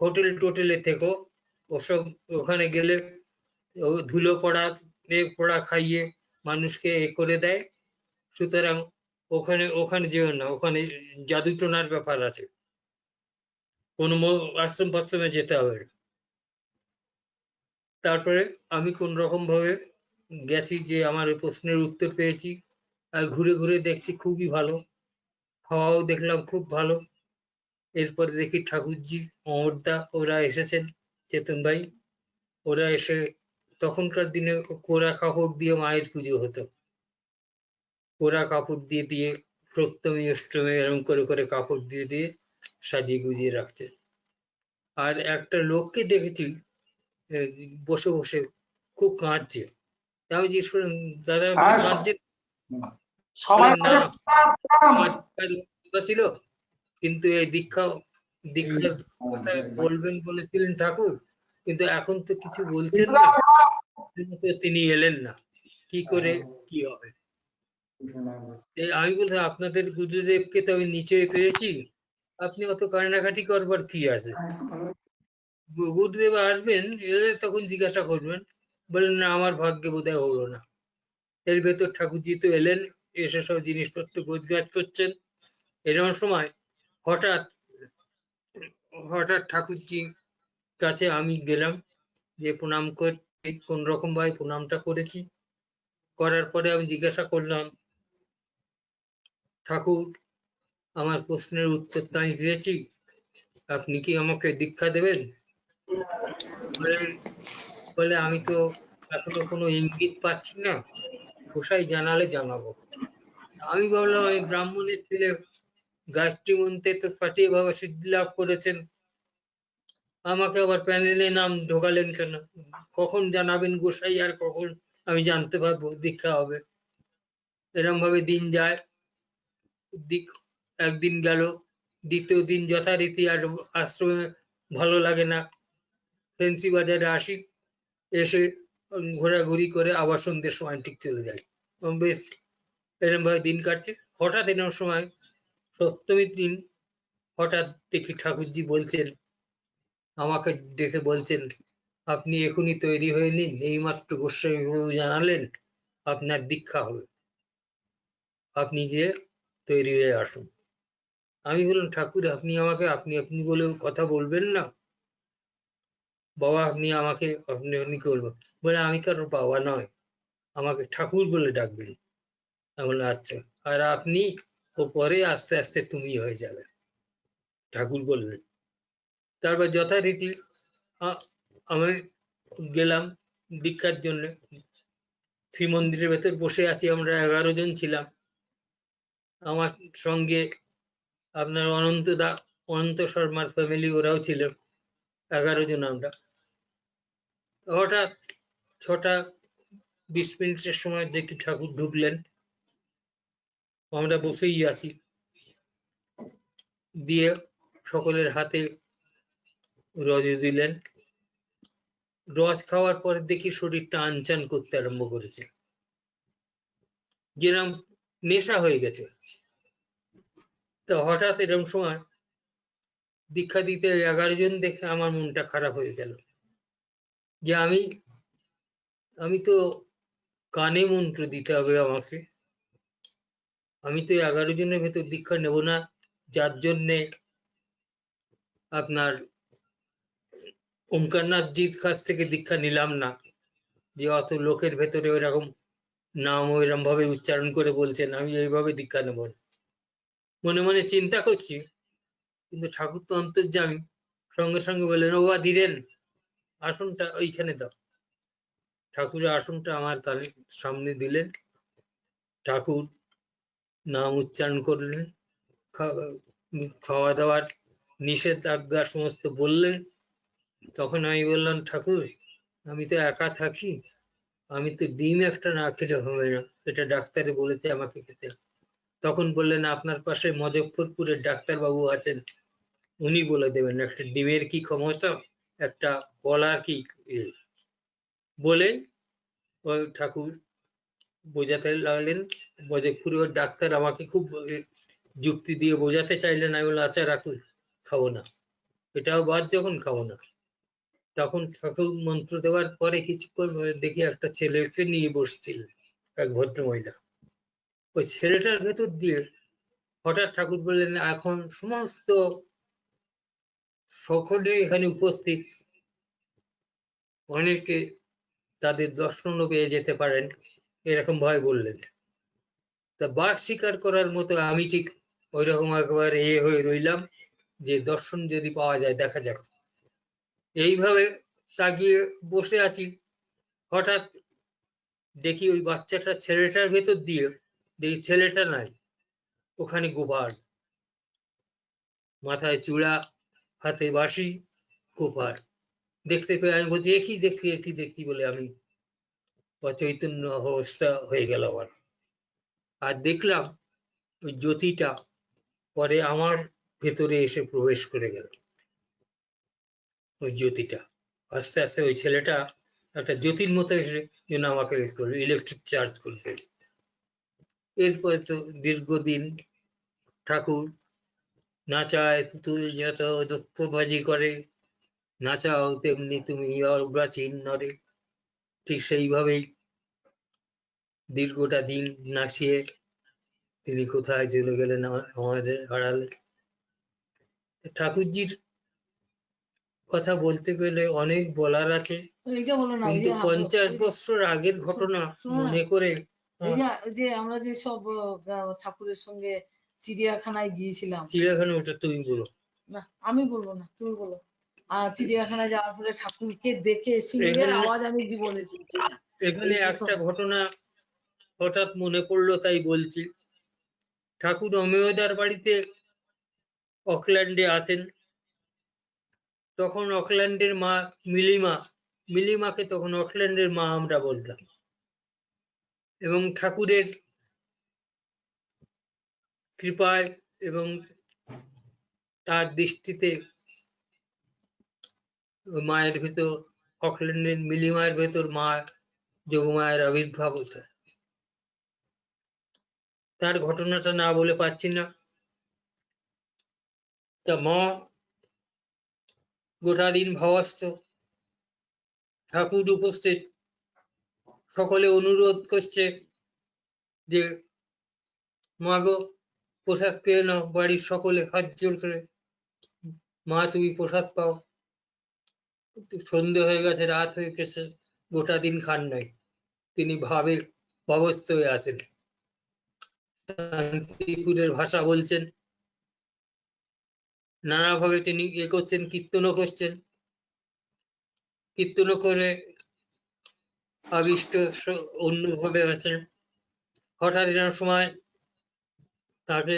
হোটেল টোটেলে থেকো, ওসব ওখানে গেলে ধুলো পড়া পড়া খাইয়ে মানুষকে করে দেয়, সুতরাং ওখানে ওখানে যেও না, ওখানে জাদু টোনার ব্যাপার আছে, কোনো আশ্রম ফাশ্রমে যেতে হবে। তারপরে আমি কোন রকম ভাবে গেছি, যে আমার ওই প্রশ্নের উত্তর পেয়েছি, আর ঘুরে ঘুরে দেখছি খুবই ভালো, খাওয়াও দেখলাম খুব ভালো। এরপরে দেখি ঠাকুরজি, অমরদা ওরা এসেছেন, চেতন ভাই, ওরা এসে, তখনকার দিনে কোরা কাপড় দিয়ে মায়ের পুজো হতো, কোরা কাপড় দিয়ে দিয়ে সপ্তমী অষ্টমী এরকম করে করে কাপড় দিয়ে দিয়ে সাজিয়ে গুজিয়ে রাখছে। আর একটা লোককে দেখেছি বসে বসে খুব কাঁদছে। আমি জিজ্ঞেস করলাম, দাদা কাঁদছে? না, আমার কথা ছিল, কিন্তু এই দীক্ষার কথা বলবেন বলেছিলেন ঠাকুর, কিন্তু এখন তো কিছু বলছেন না, তিনি এলেন না, কি করে কি হবে। আমি বলছি, আপনাদের গুরুদেবকে তো আমি নিচে পেয়েছি, আপনি অত কান্নাকাটি করবার কি আছে? গুরুদেব আসবেন, এলে তখন জিজ্ঞাসা করবেন। বলেন না, আমার ভাগ্যে বোধহয় হলো না। এর ভেতর ঠাকুরজি তো এলেন, এসে সব জিনিসপত্র গোছগাছ করছেন। এরকম সময় হঠাৎ হঠাৎ ঠাকুরজি কাছে আমি গেলাম, যে প্রণাম করে কোন রকম ভাবে প্রণামটা করেছি। করার পরে আমি জিজ্ঞাসা করলাম, ঠাকুর, আমার প্রশ্নের উত্তর তো আমি দিয়েছি, আপনি কি আমাকে দীক্ষা দেবেন? বলে আমি তো এখনো কোনো ইঙ্গিত পাচ্ছি না, গোসাই জানালে জানাবো। আমি ভাবলাম, আমি ব্রাহ্মণের ছেলে, গায়ত্রী মন্ত্রে তো পাঠিয়ে বাবা সিদ্ধি লাভ করেছেন, আমাকে আবার প্যানেলে নাম ঢোকালেন কেন? কখন জানাবেন গোসাই, আর কখন আমি জানতে পারবো দীক্ষা হবে? এরকম ভাবে দিন যায়, একদিন গেল, দ্বিতীয় দিন যথারীতি আর আশ্রমে ভালো লাগে না, ফেন্সি বাজারে আসি, এসে ঘোরাঘুরি করে আবার সন্ধ্যের সময় ঠিক চলে যাই। বেশ এরকম ভাবে দিন কাটছে। হঠাৎ এরকম সময় সপ্তমীর দিন হঠাৎ দেখি ঠাকুরজি বলছেন, আমাকে ডেকে বলছেন, আপনি এখনই তৈরি হয়ে নিন, এইমাত্র গোস্বামী প্রভু জানালেন আপনার দীক্ষা হবে, আপনি যে তৈরি হয়ে আসুন। আমি বললাম, ঠাকুর, আপনি আমাকে আপনি আপনি বলে কথা বলবেন না, বাবা আপনি আমাকে আপনি আপনি করবেন। বলে, আমি কারোর বাবা নয়, আমাকে ঠাকুর বলে ডাকবেন। আমি বললাম, আচ্ছা, আর আপনি ও পরে আস্তে আস্তে তুমি হয়ে যাবে, ঠাকুর বললেন। তারপর যথারীতি আমি গেলাম দীক্ষার জন্য। শ্রীমন্দিরের ভেতর বসে আছি, আমরা 11 জন ছিলাম, আমার সঙ্গে আপনার অনন্ত শর্মার ফ্যামিলি, ওরাও ছিল, 11 জন আমরা। হঠাৎ 6:20 সময় দেখি ঠাকুর ঢুকলেন, আমরা বসেই আছি, দিয়ে সকলের হাতে রজ দিলেন। রস খাওয়ার পরে দেখি শরীরটা আনচান করতে আরম্ভ করেছে, যেরকম নেশা হয়ে গেছে। তো হঠাৎ এরকম সময় দীক্ষা দিতে 11 জন দেখে আমার মনটা খারাপ হয়ে গেল, যে আমি তো কানে মন্ত্র দিতে হবে আমাকে, আমি তো 11 জনের ভেতর দীক্ষা নেব না, যার জন্যে আপনার ওঙ্কারনাথজির কাছ থেকে দীক্ষা নিলাম না, যে অত লোকের ভেতরে ওইরকম নাম ওইরকম ভাবে উচ্চারণ করে বলছেন, আমি এইভাবে দীক্ষা নেব না। মনে মনে চিন্তা করছি, কিন্তু ঠাকুর তো অন্তর্যামী, সঙ্গে সঙ্গে বললেন, ও ধীরেন, আসনটা ওইখানে দাও। ঠাকুরের আসনটা আমার কানের সামনে দিলেন, ঠাকুর নাম উচ্চারণ করলেন, খাওয়া দাওয়ার নিষেধাজ্ঞা সমস্ত বললেন। তখন আমি বললাম, ঠাকুর, আমি তো একা থাকি, আমি তো ডিম একটা না খেলে হবে না, এটা ডাক্তারে বলেছে আমাকে খেতে। তখন বললেন আপনার পাশে মজফরপুরের ডাক্তার বাবু আছেন, উনি বলে দেবেন একটা ডিমের কি ক্ষমতা, একটা কলার কি বলে ওই ঠাকুর বোঝাতে লাগলেন। মজফরপুরের ডাক্তার আমাকে খুব যুক্তি দিয়ে বোঝাতে চাইলেন। আমি বললাম আচ্ছা রাখুন, খাবো না, এটাও বাদ, যখন খাবো না। তখন ঠাকুর মন্ত্র দেওয়ার পরে কিছুক্ষণ দেখি একটা ছেলেকে নিয়ে বসছিলেন, এক ভদ্র মহিলা। ওই ছেলেটার ভেতর দিয়ে হঠাৎ ঠাকুর বললেন এখন সমস্ত সকলে এখানে উপস্থিত অনেকে তাদের দর্শনও পেয়ে যেতে পারেন, এরকম ভাবে বললেন। তা বাঘ শিকার করার মতো আমি ঠিক ওইরকম একবার হয়ে রইলাম যে দর্শন যদি পাওয়া যায় দেখা যাক। এইভাবে তাকিয়ে বসে আছি, হঠাৎ দেখি ওই বাচ্চাটা ছেলেটার ভেতর দিয়ে, দেখি ছেলেটা নাই, ওখানে গোপাল, মাথায় চূড়া, হাতে বাঁশি, গোপাল। দেখতে পেয়ে আমি বলছি একই দেখছি বলে আমি অচৈতন্য অবস্থা হয়ে গেল আমার। আর দেখলাম ওই জ্যোতিটা পরে আমার ভেতরে এসে প্রবেশ করে গেল। ওই জ্যোতিটা আস্তে আস্তে ওই ছেলেটা একটা জ্যোতির মতো এসে যেন আমাকে ইলেকট্রিক চার্জ করবে। এরপরে তো দীর্ঘদিন ঠাকুর নাচায়, পুতুল যত দক্ষবাজি করে, নাচাও তেমনি তুমি অর্বাচীন নরে, ঠিক সেইভাবেই দীর্ঘটা দিন নাচিয়ে তিনি কোথায় চলে গেলেন আমাদের আড়ালে। ঠাকুরজির কথা বলতে গেলে অনেক বলার আছে, কিন্তু 50 বছর আগের ঘটনা মনে করে। এই যে আমরা যে সব ঠাকুরের সঙ্গে চিড়িয়াখানায় গিয়েছিলাম, চিড়িয়াখানা ওটা তুমি বলো না আমি বলবো না, তুমি বলো। আর চিড়িয়াখানায় যাওয়ার পরে ঠাকুরকে দেখে সিংহের আওয়াজ আমি জীবনে শুনছি না। এখানে একটা ঘটনা হঠাৎ মনে পড়লো তাই বলছি। ঠাকুর অমেয়দার বাড়িতে অকল্যান্ডে আছেন, তখন অকল্যান্ডের মা মিলিমাকে তখন অকল্যান্ডের মা আমরা বলতাম। এবং ঠাকুরের কৃপায় এবং তার দৃষ্টিতে মায়ের ভেতর, অকল্যান্ডের মিলিমায়ের ভেতর মা যোগমায়ের আবির্ভাব হতো। তার ঘটনাটা না বলে পাচ্ছি না। তা মা গোটা দিন ভাবাস্ত, ঠাকুর উপস্থিত, সকলে অনুরোধ করছে যে মা গো প্রসাদ পেয়ে নাও। বাড়ির সকলে হাত জোর করে, মা তুমি প্রসাদ পাও। সন্ধে হয়ে গেছে, রাত হয়ে গেছে, গোটা দিন খান নাই, তিনি ভাবস্থ হয়ে আছেন। শান্তিপুরের ভাষা বলছেন, নানাভাবে তিনি করছেন, কীর্তনও করছেন, কীর্তন করে আবিষ্ট অন্যভাবে আছেন। হঠাৎ এরকম সময় তাকে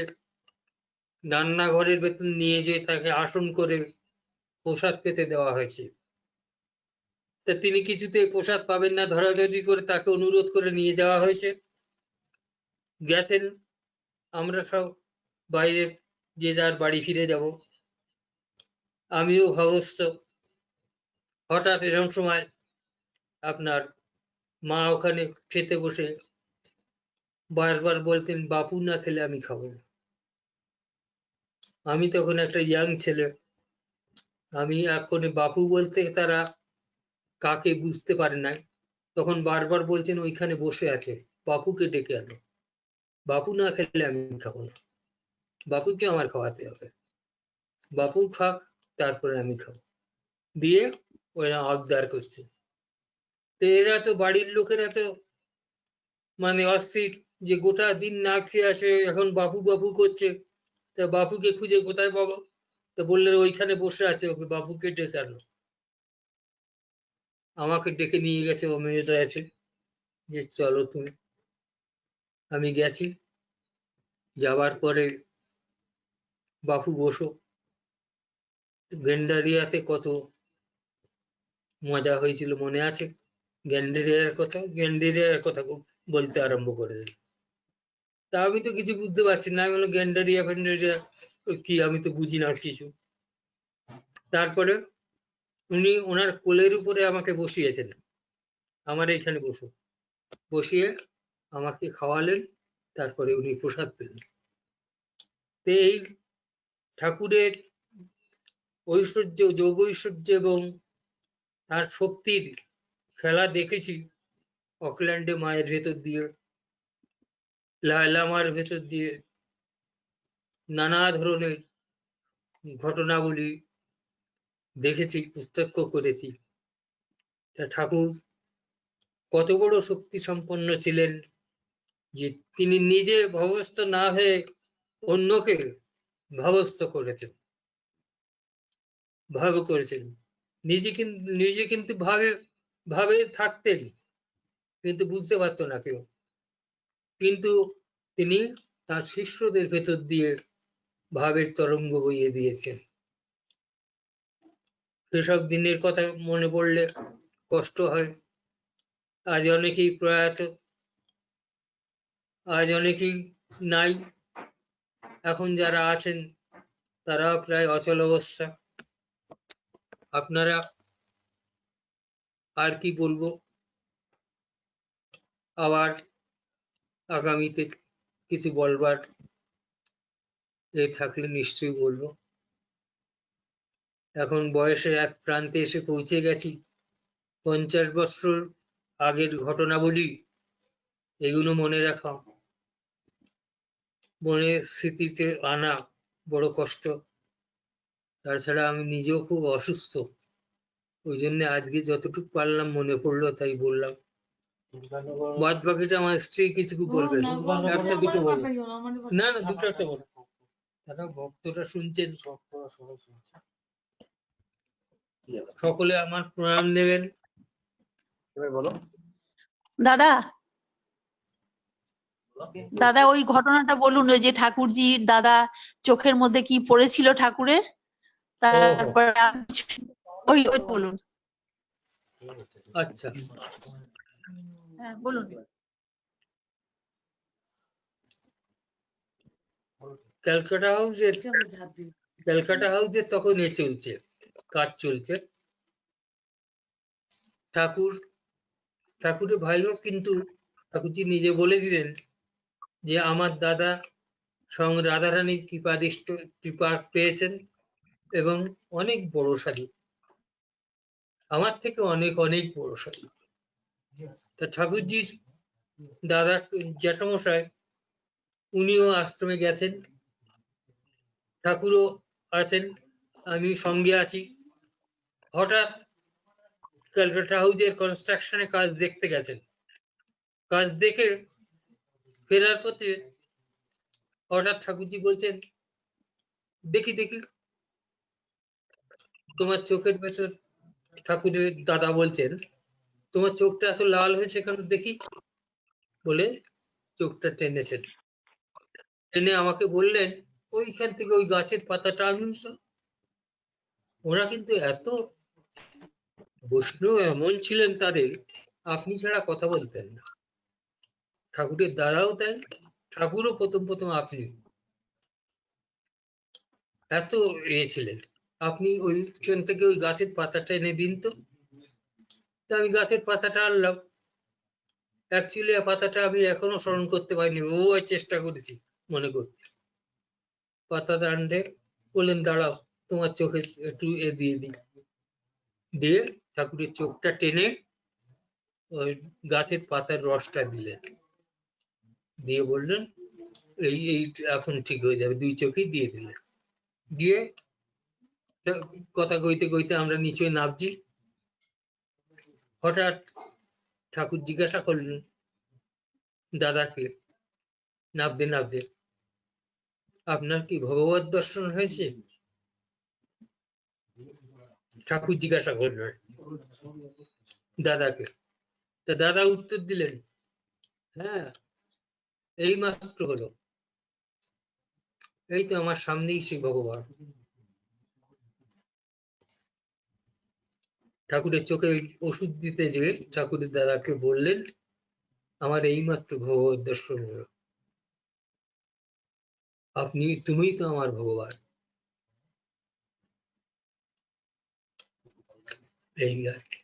রান্নাঘরের ভেতর নিয়ে যেয়ে তাকে আসন করে প্রসাদ পেতে দেওয়া হয়েছে। তা তিনি কিছুতে প্রসাদ পাবেন না, ধরাধরি করে তাকে অনুরোধ করে নিয়ে যাওয়া হয়েছে। গেছেন, আমরা সব বাইরে যে যার বাড়ি ফিরে যাব, আমিও ভাবস্থ। হঠাৎ এরকম সময় আপনার মা ওখানে খেতে বসে বারবার বলতেন বাপু না খেলে আমি খাবো না। আমি তখন একটা ইয়াং ছেলে, আমি এখন বাপু বলতে তারা কাকে বুঝতে পারে না, তখন বারবার বলছেন ওইখানে বসে আছে, বাপুকে ডেকে আনো, বাপু না খেলে আমি খাবো না, বাপুকে আমার খাওয়াতে হবে, বাপু খাক তারপরে আমি খাবো, দিয়ে ওরা আবদার করছে। তো এরা তো বাড়ির লোকেরা তো মানে অস্থির, যে গোটা দিন না খেয়ে আসে, এখন বাপু বাপু করছে, তা বাপুকে খুঁজে কোথায় পাবো? তো বললে ওইখানে বসে আছে, ওকে বাপুকে ডেকে আনো। আমাকে ডেকে নিয়ে গেছে, ও মেয়েটা আছে, যে চলো তুমি। আমি গেছি, যাওয়ার পরে বাপু বসো। গেন্ডারিয়াতে কত মজা হয়েছিল মনে আছে? গ্যান্ডেরিয়ার কথা খুব বলতে আরম্ভ করে দিল। তা আমি তো কিছু বুঝতে পারছি না, আমি বললাম গ্যান্ডারিয়া ফ্যান্ডারিয়া কি, আমি তো বুঝি না কিছু। তারপরে উনি ওনার কোলের উপরে আমাকে বসিয়েছেন, আমার এইখানে বসিয়ে আমাকে খাওয়ালেন, তারপরে উনি প্রসাদ পেলেন। তো এই ঠাকুরের ঐশ্বর্য, যোগ ঐশ্বর্য এবং তার শক্তির খেলা দেখেছি অকল্যান্ডে মায়ের ভেতর দিয়ে, লায়লা মায়ের ভেতর দিয়ে, নানা ধরনের ঘটনাবলী দেখেছি, প্রত্যক্ষ করেছি। ঠাকুর কত বড় শক্তি সম্পন্ন ছিলেন যে তিনি নিজে ভবস্থ না হয়ে অন্যকে ভাবস্থ করেছেন, নিজে কিন্তু ভাবে থাকতেন, কিন্তু বুঝতে পারতো না কেউ, কিন্তু তিনি তার শিষ্যদের ভেতর দিয়ে ভাবের তরঙ্গ বইয়ে দিয়েছেন। সেসব দিনের কথা মনে পড়লে কষ্ট হয়। আজ অনেকেই প্রয়াত, আজ অনেকেই নাই, এখন যারা আছেন তারাও প্রায় অচল অবস্থা। আপনারা আর কি বলবো, আবার আগামীতে কিছু বলবার থাকলে নিশ্চয়ই বলবো। এখন বয়সের এক প্রান্তে এসে পৌঁছে গেছি, 50 বছর আগের ঘটনাবলী এগুলো মনে রাখা, মনে স্মৃতিতে আনা বড় কষ্ট। তাছাড়া আমি নিজেও খুব অসুস্থ, ওই জন্য আজকে যতটুকু পারলাম মনে পড়লো তাই বললাম। বাদ বাকিটা আমার স্ত্রী কিছু বলবেন, একটা দুটো বলবেন। না না, দুটো একটা বলবেন, তারা ভক্তরা শুনছেন, সকলে আমার প্রণাম নেবেন। বলো দাদা, দাদা ওই ঘটনাটা বলুন, ওই যে ঠাকুরজি দাদা চোখের মধ্যে কি পড়েছিল ঠাকুরের, তারপরে ওই বলুন। আচ্ছা, হ্যাঁ বলুন। ক্যালকাটা হাউসে তখন চলছে, কাজ চলছে। ঠাকুরের ভাইও কিন্তু ঠাকুরজি নিজে বলে দিলেন যে আমার দাদা স্বয়ং রাধারানীর কৃপা পেয়েছেন এবং অনেক বড়শালী, আমার থেকে অনেক অনেক বড়শালী। তা ঠাকুরজির দাদা জ্যাঠামশাই উনিও আশ্রমে গেছেন, ঠাকুরও আছেন, আমি সঙ্গে আছি। হঠাৎ ক্যালকাটা হাউসের কনস্ট্রাকশনে কাজ দেখতে গেছেন, কাজ দেখে ফেরার পথে হঠাৎ ঠাকুরজি বলছেন, দেখি দেখি তোমার চোখের ভেতর, ঠাকুরের দাদা বলছেন তোমার চোখটা এত লাল হয়েছে কেন দেখি, বলে চোখটা টেনেছেন, টেনে আমাকে বললেন ওইখান থেকে ওই গাছের পাতাটা আনুন তো। ওরা কিন্তু এত বৈষ্ণব এমন ছিলেন, তাদের আপনি ছাড়া কথা বলতেন না। ঠাকুরের দাদাও তাই, ঠাকুরও প্রথম আপনি, এত ছিলেন। আপনি ওইখান থেকে ওই গাছের পাতাটা এনে দিন তো। আমি গাছের পাতাটা আনলাম, অ্যাকচুয়ালি পাতাটা আমি এখনো স্মরণ করতে পারিনি, চেষ্টা করেছি মনে করতে। পাতাটা আনলে বললেন দাঁড়াও তোমার চোখে একটু দিয়ে দিই, দিয়ে ঠাকুরের চোখটা টেনে ওই গাছের পাতার রসটা দিলেন, দিয়ে বললেন এই এখন ঠিক হয়ে যাবে, 2 চোখেই দিয়ে দিলেন। দিয়ে কথা কইতে কইতে আমরা নিচে নামছি, হঠাৎ ঠাকুর জিজ্ঞাসা করলেন দাদাকে নামতে, আপনার কি ভগবত দর্শন হয়েছে? ঠাকুর জিজ্ঞাসা করলেন দাদাকে। তা দাদা উত্তর দিলেন, হ্যাঁ এই মাত্র হলো, এই তো আমার সামনেই সেই ভগবান। ঠাকুরের চোখে ওষুধ দিতে যে ঠাকুরের দাদাকে বললেন আমার এইমাত্র ভগবত দর্শন হলো, তুমিই তো আমার ভগবান। এই আর কি।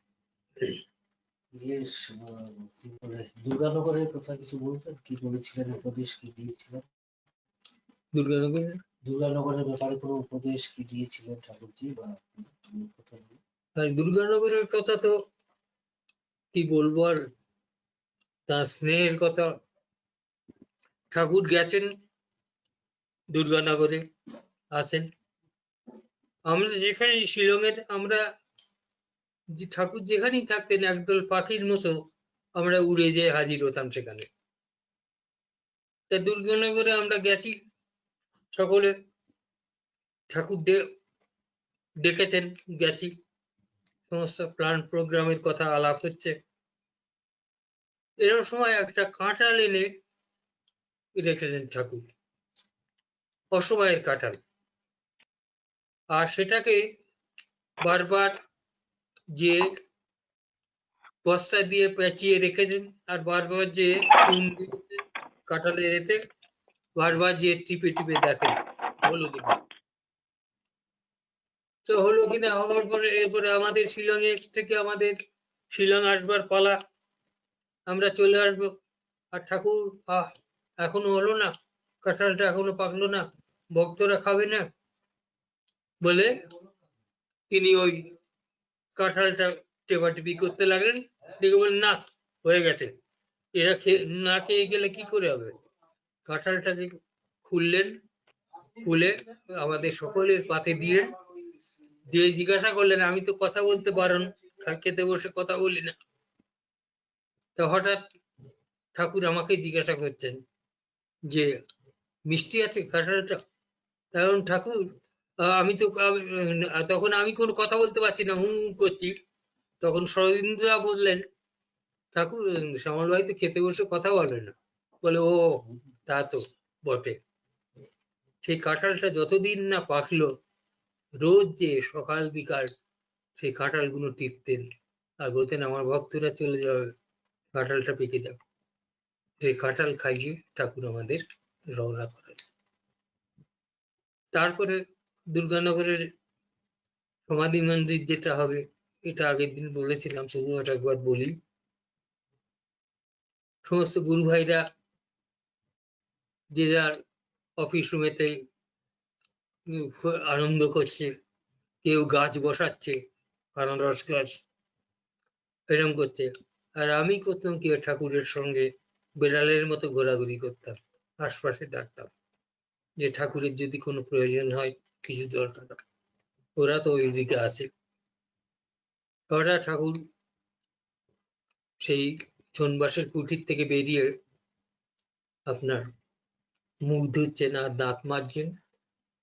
দুর্গানগরের কথা কিছু বলবেন, কি বলেছিলেন, উপদেশ কি দিয়েছিলেন? দুর্গানগরের ব্যাপারে কোনো উপদেশ কি দিয়েছিলেন ঠাকুরজি? বা দুর্গানগরের কথা তো কি বলবো আর, তার স্নেহের কথা। ঠাকুর গেছেন দুর্গানগরে, আছেন। আমরা যেখানে শিলংয়ের, আমরা ঠাকুর যেখানেই থাকতেন একদল পাখির মতো আমরা উড়ে যেয়ে হাজির হতাম সেখানে। তা দুর্গানগরে আমরা গেছি সকলে, ঠাকুর ডেকেছেন, গেছি, সমস্ত প্ল্যান প্রোগ্রামের কথা আলাপ হচ্ছে। এরকম সময় একটা কাঁঠাল এনে রেখেছেন ঠাকুর, অসময়ের কাঁঠাল, আর সেটাকে বারবার যে বস্তা দিয়ে পেঁচিয়ে রেখেছেন, আর বারবার যে চুন দিয়েছেন কাঁঠালের এতে, বারবার যে টিপে টিপে দেখেন হলো কিনা। তো হলো কিনা, হওয়ার পরে এরপরে আমাদের আমাদের শিলং আসবার পালা, আমরা চলে আসবো। আর ঠাকুর এখনো হলো না, কাঁঠালটা এখনো পাকলো না, ভক্তরা খাবে না বলে তিনি ওই কাঁঠালটা টেপাটিপি করতে লাগলেন। দেখে বলেন না, হয়ে গেছে, এরা না খেয়ে গেলে কি করে হবে। কাঁঠালটাকে খুললেন, খুলে আমাদের সকলের পাতে দিয়ে জিজ্ঞাসা করলেন, আমি তো কথা বলতে বারণ, খেতে বসে কথা বলি না। তো হঠাৎ ঠাকুর আমাকে জিজ্ঞাসা করছেন যে মিষ্টি আছে কাঁঠালটা? কারণ ঠাকুর তখন আমি কোনো কথা বলতে পারছি না, হুম করছি। তখন শরদিন্দুরা বললেন, ঠাকুর শ্যামল ভাই তো খেতে বসে কথা বলে না। বলে, ও তা তো বটে। সেই কাঁঠালটা যতদিন না পাকলো, রোজ যে সকাল বিকাল সেই কাঁঠালগুলো টিপতেন আর বলতেন, আমার ভক্তরা চলে যাবে, কাঁঠালটা পেকে যাবে। সেই কাঁঠাল খাইয়ে ঠাকুর আমাদের রওনা করেন। তারপরে দুর্গানগরের সমাধি মন্দির যেটা হবে, এটা আগের দিন বলেছিলাম, তবু ওটা একবার বলি। সমস্ত গুরু ভাইরা যে যার অফিস রুমেতে আনন্দ করছে, কেউ গাছ বসাচ্ছে, আনারস গাছ এরকম করছে। আর আমি করতাম কি, ঠাকুরের সঙ্গে বেড়ালের মতো ঘোরাঘুরি করতাম, আশপাশে থাকতাম, যে ঠাকুরের যদি কোনো প্রয়োজন হয়, কিছু দরকার, ওরা তো ওইদিকে আছে। ওরা ঠাকুর সেই চনবাসের কুঠির থেকে বেরিয়ে আপনার মুখ ধুচ্ছেন আর দাঁত মাজছেন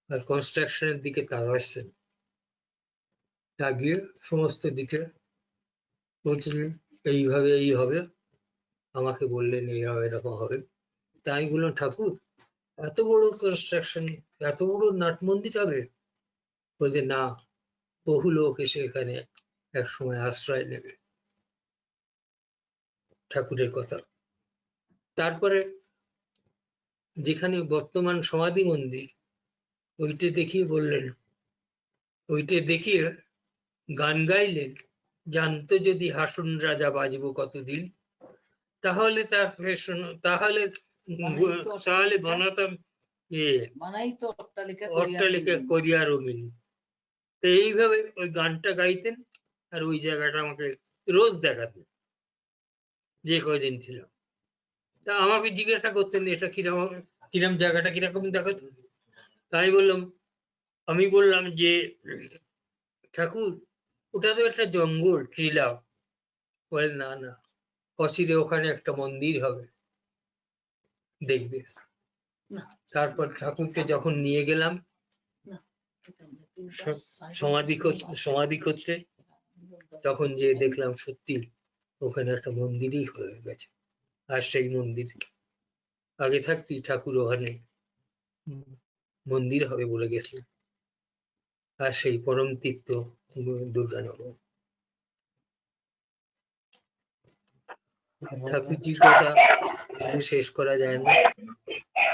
আর কনস্ট্রাকশনের দিকে তাকাচ্ছেন, তাকিয়ে সমস্ত দিকে বলছিলেন, এইভাবে এই হবে, আমাকে বললেন এইভাবে এরকম হবে। তাই বললাম, ঠাকুর এত বড় কনস্ট্রাকশন, এত বড় নাট মন্দির হবে? বলছে, না, বহু লোক এসে এখানে এক সময় আশ্রয় নেবে। ঠাকুরের কথা। তারপরে যেখানে বর্তমান সমাধি মন্দির, ওইটা দেখিয়ে বললেন, ওইটা দেখিয়ে গান গাইলেন, জানতো যদি হাসুন রাজা বাজবো কতদিন, তাহলে তাহলে বানাতাম অট্টালিকা করিয়া রঙিন। তো এইভাবে ওই গানটা গাইতেন আর ওই জায়গাটা আমাকে রোজ দেখাতেন যে কয়দিন ছিল। তা আমাকে জিজ্ঞাসা করতেন, এটা কিরম জায়গাটা কিরকম দেখাতেন। তাই আমি বললাম যে, ঠাকুর ওটা তো একটা জঙ্গল, টিলা। বলে, না না, অচিরে ওখানে একটা মন্দির হবে, দেখবে। তারপর ঠাকুরকে যখন নিয়ে গেলাম সমাধি করতে, তখন যে দেখলাম সত্যি ওখানে একটা মন্দিরই হয়ে গেছে। আর সেই মন্দির আগে থাকতেই ঠাকুর ওখানে মন্দির হবে বলে গেছে। আর সেই পরম তীর্থ দুর্গানগর। ঠাকুরজির কথা বলে শেষ করা যায় না।